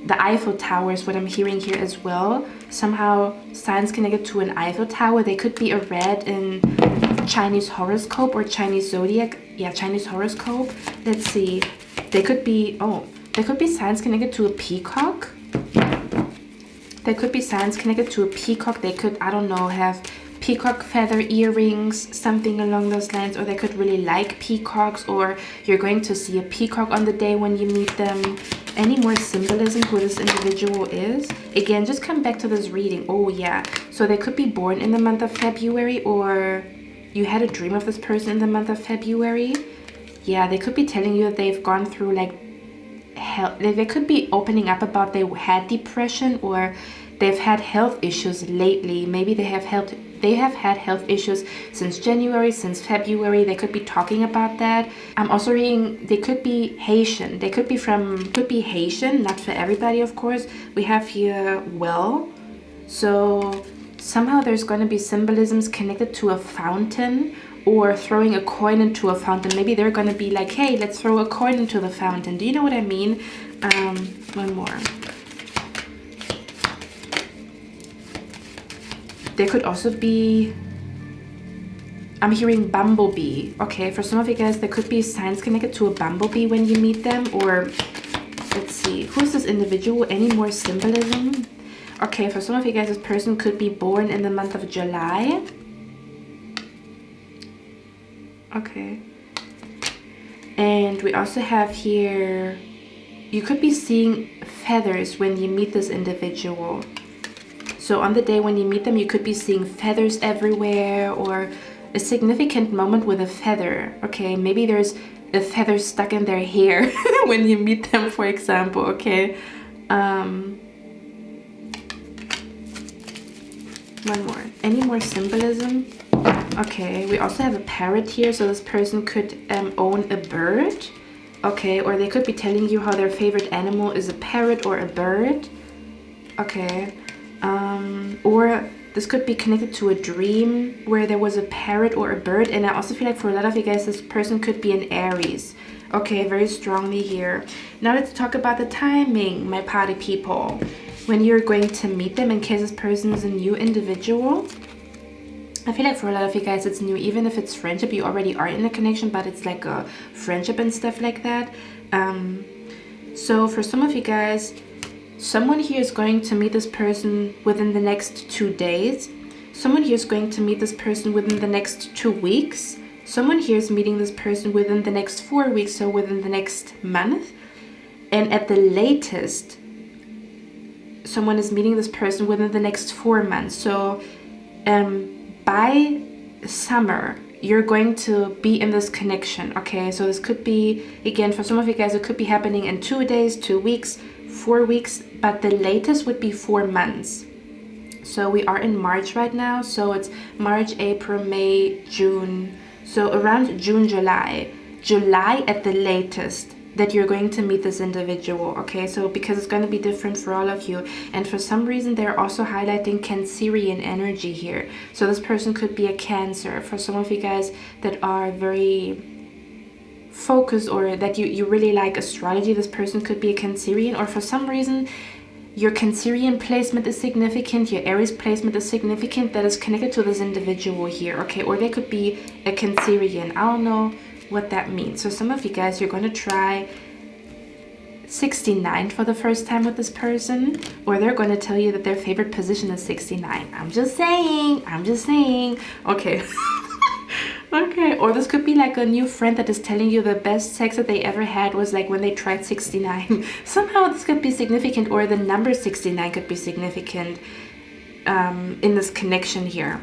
the Eiffel Tower is what I'm hearing here as well. Somehow signs connected to an Eiffel Tower. They could be a red in Chinese horoscope or Chinese zodiac. Yeah, Chinese horoscope. Let's see. They could be, there could be signs connected to a peacock. There could be signs connected to a peacock. They could, I don't know, have peacock feather earrings, something along those lines, or they could really like peacocks, or you're going to see a peacock on the day when you meet them. Any more symbolism who this individual is? Again, just come back to this reading. Oh yeah, so they could be born in the month of February, or you had a dream of this person in the month of February. Yeah, they could be telling you that they've gone through like hell. They could be opening up about they had depression, or they've had health issues lately. Maybe they have had health issues since January, since February. They could be talking about that. I'm also reading they could be Haitian. They could be Haitian, not for everybody, of course. We have here well. So somehow there's going to be symbolisms connected to a fountain, or throwing a coin into a fountain. Maybe they're going to be like, hey, let's throw a coin into the fountain. Do you know what I mean? One more. There could also be, I'm hearing bumblebee. Okay, for some of you guys, there could be signs connected to a bumblebee when you meet them. Or, let's see, who's this individual? Any more symbolism? Okay, for some of you guys, this person could be born in the month of July. Okay. And we also have here, you could be seeing feathers when you meet this individual. So on the day when you meet them, you could be seeing feathers everywhere, or a significant moment with a feather. Okay, maybe there's a feather stuck in their hair when you meet them, for example. Okay. One more. Any more symbolism? Okay, we also have a parrot here, so this person could own a bird. Okay, or they could be telling you how their favorite animal is a parrot or a bird. Okay. Or this could be connected to a dream where there was a parrot or a bird. And I also feel like for a lot of you guys, this person could be an Aries. Okay, very strongly here. Now let's talk about the timing, my party people. When you're going to meet them, in case this person is a new individual. I feel like for a lot of you guys, it's new. Even if it's friendship, you already are in a connection, but it's like a friendship and stuff like that. So for some of you guys, Someone here is going to meet this person within the next 2 days. Someone here is going to meet this person within the next 2 weeks. Someone here is meeting this person within the next 4 weeks, so within the next month. And at the latest, someone is meeting this person within the next 4 months. So by summer, you're going to be in this connection, okay? So this could be, again, for some of you guys, it could be happening in 2 days, 2 weeks, 4 weeks, but the latest would be 4 months. So we are in March right now. So it's March, April, May, June. So around June, July at the latest, that you're going to meet this individual, okay? So because it's going to be different for all of you, and for some reason they're also highlighting Cancerian energy here. So this person could be a Cancer. For some of you guys that are very focused, or that you really like astrology, this person could be a Cancerian. Or for some reason your Cancerian placement is significant, your Aries placement is significant, that is connected to this individual here, okay? Or they could be a Cancerian. I don't know what that means. So some of you guys, you're going to try 69 for the first time with this person, or they're going to tell you that their favorite position is 69. I'm just saying. Okay. Okay, or this could be like a new friend that is telling you the best sex that they ever had was like when they tried 69. Somehow this could be significant, or the number 69 could be significant in this connection here.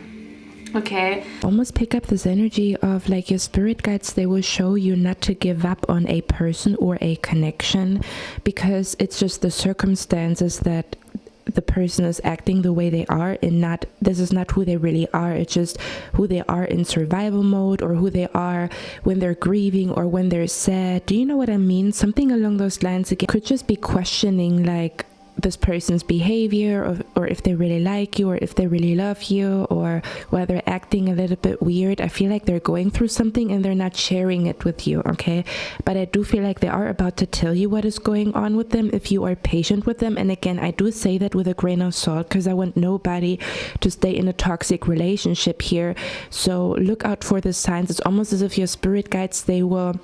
Okay. Almost pick up this energy of like your spirit guides, they will show you not to give up on a person or a connection, because it's just the circumstances that the person is acting the way they are, and this is not who they really are. It's just who they are in survival mode, or who they are when they're grieving or when they're sad. Do you know what I mean? Something along those lines. Again, could just be questioning like this person's behavior, or if they really like you, or if they really love you, or whether they're acting a little bit weird. I feel like they're going through something and they're not sharing it with you, okay? But I do feel like they are about to tell you what is going on with them if you are patient with them. And again, I do say that with a grain of salt, because I want nobody to stay in a toxic relationship here. So look out for the signs. It's almost as if your spirit guides, they will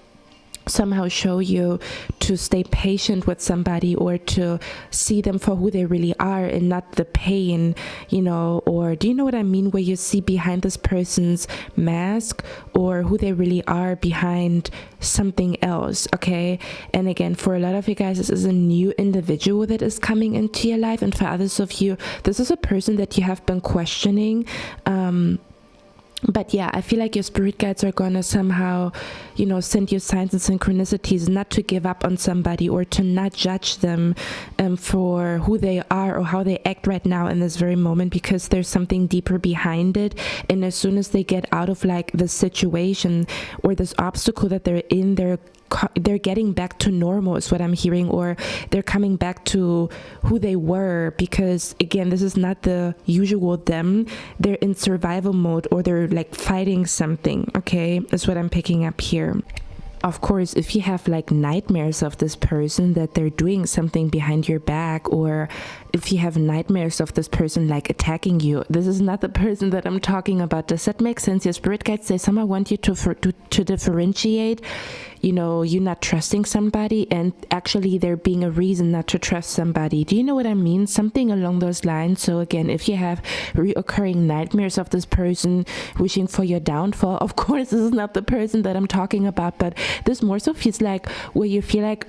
somehow show you to stay patient with somebody, or to see them for who they really are and not the pain, you know. Or do you know what I mean, where you see behind this person's mask, or who they really are behind something else, okay? And again, for a lot of you guys, this is a new individual that is coming into your life, and for others of you, this is a person that you have been questioning. But yeah, I feel like your spirit guides are gonna somehow, you know, send you signs and synchronicities not to give up on somebody, or to not judge them for who they are or how they act right now in this very moment, because there's something deeper behind it. And as soon as they get out of like the situation or this obstacle that they're in, they're getting back to normal is what I'm hearing, or they're coming back to who they were, because again, this is not the usual them. They're in survival mode, or they're like fighting something, okay? Is what I'm picking up here. Of course, if you have like nightmares of this person, that they're doing something behind your back, or if you have nightmares of this person like attacking you, this is not the person that I'm talking about. Does that make sense? Your spirit guides, they somehow want you to differentiate, you know, you not trusting somebody, and actually there being a reason not to trust somebody. Do you know what I mean? Something along those lines. So again, if you have reoccurring nightmares of this person wishing for your downfall, of course this is not the person that I'm talking about. But this more so feels like where you feel like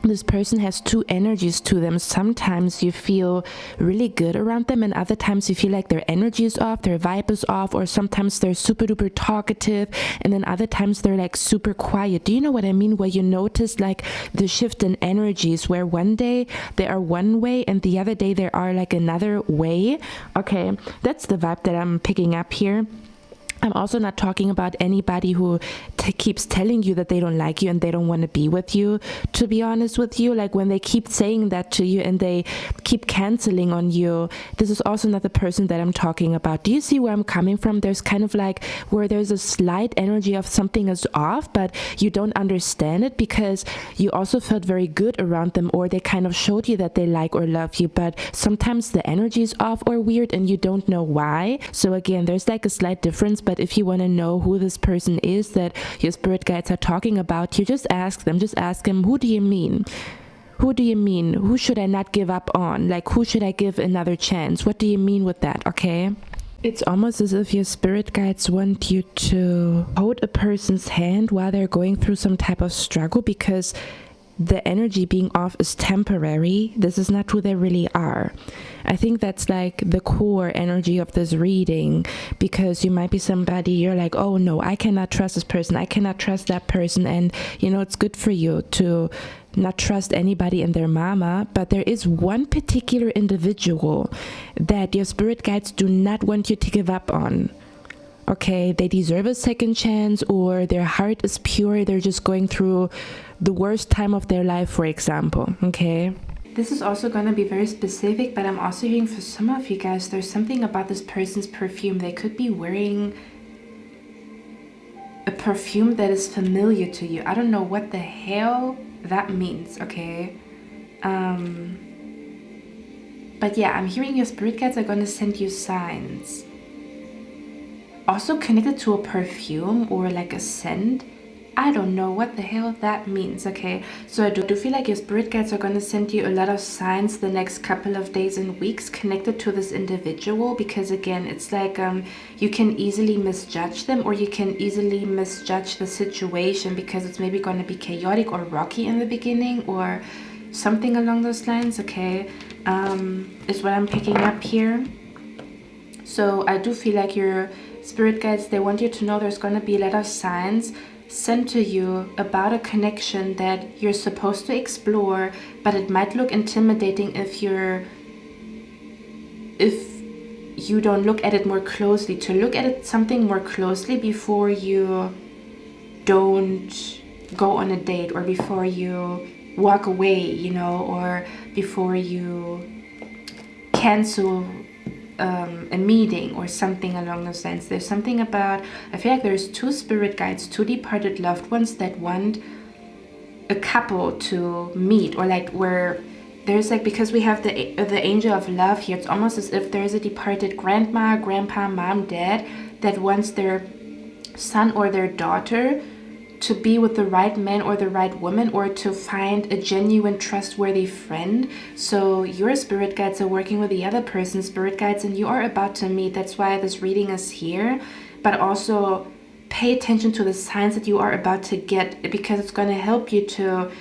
this person has two energies to them. Sometimes you feel really good around them, and other times you feel like their energy is off, their vibe is off, or sometimes they're super duper talkative, and then other times they're like super quiet. Do you know what I mean? Where you notice like the shift in energies, where one day they are one way and the other day they are like another way. Okay, that's the vibe that I'm picking up here. I'm also not talking about anybody who keeps telling you that they don't like you and they don't want to be with you, to be honest with you. Like when they keep saying that to you and they keep canceling on you, this is also not the person that I'm talking about. Do you see where I'm coming from? There's kind of like where there's a slight energy of something is off, but you don't understand it because you also felt very good around them, or they kind of showed you that they like or love you, but sometimes the energy is off or weird and you don't know why. So again, there's like a slight difference. But if you want to know who this person is that your spirit guides are talking about, you just ask them, who do you mean? Who do you mean? Who should I not give up on? Like, who should I give another chance? What do you mean with that, okay? It's almost as if your spirit guides want you to hold a person's hand while they're going through some type of struggle, because the energy being off is temporary. This is not who they really are. I think that's like the core energy of this reading, because you might be somebody, you're like, oh no, I cannot trust this person, I cannot trust that person, and you know, it's good for you to not trust anybody and their mama, but there is one particular individual that your spirit guides do not want you to give up on. Okay, they deserve a second chance, or their heart is pure, they're just going through the worst time of their life, for example, okay? This is also going to be very specific, but I'm also hearing for some of you guys, there's something about this person's perfume. They could be wearing a perfume that is familiar to you. I don't know what the hell that means, okay? But yeah, I'm hearing your spirit guides are going to send you signs. Also connected to a perfume or like a scent. I don't know what the hell that means, okay? So I do feel like your spirit guides are going to send you a lot of signs the next couple of days and weeks connected to this individual, because again, it's like you can easily misjudge them, or you can easily misjudge the situation because it's maybe going to be chaotic or rocky in the beginning or something along those lines, okay? Is what I'm picking up here. So I do feel like your spirit guides, they want you to know there's going to be a lot of signs sent to you about a connection that you're supposed to explore, but it might look intimidating if you don't look at it more closely. To look at it something more closely before you don't go on a date, or before you walk away, you know, or before you cancel a meeting or something along those lines. There's something about, I feel like there's two spirit guides, two departed loved ones that want a couple to meet, or like where there's like, because we have the angel of love here, it's almost as if there's a departed grandma, grandpa, mom, dad that wants their son or their daughter to be with the right man or the right woman, or to find a genuine trustworthy friend. So your spirit guides are working with the other person's spirit guides and you are about to meet. That's why this reading is here. But also pay attention to the signs that you are about to get, because it's going to help you to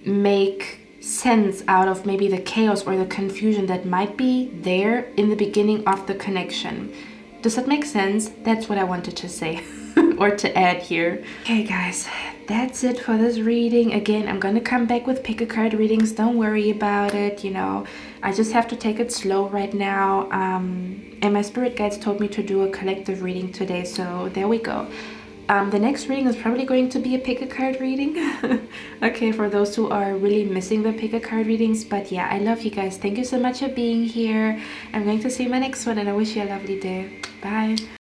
make sense out of maybe the chaos or the confusion that might be there in the beginning of the connection. Does that make sense? That's what I wanted to say. Or to add here. Okay guys, that's it for this reading. Again, I'm gonna come back with pick a card readings, don't worry about it, you know, I just have to take it slow right now, and my spirit guides told me to do a collective reading today, so there we go. The next reading is probably going to be a pick a card reading. Okay, for those who are really missing the pick a card readings. But yeah, I love you guys, thank you so much for being here. I'm going to see you in my next one, and I wish you a lovely day. Bye.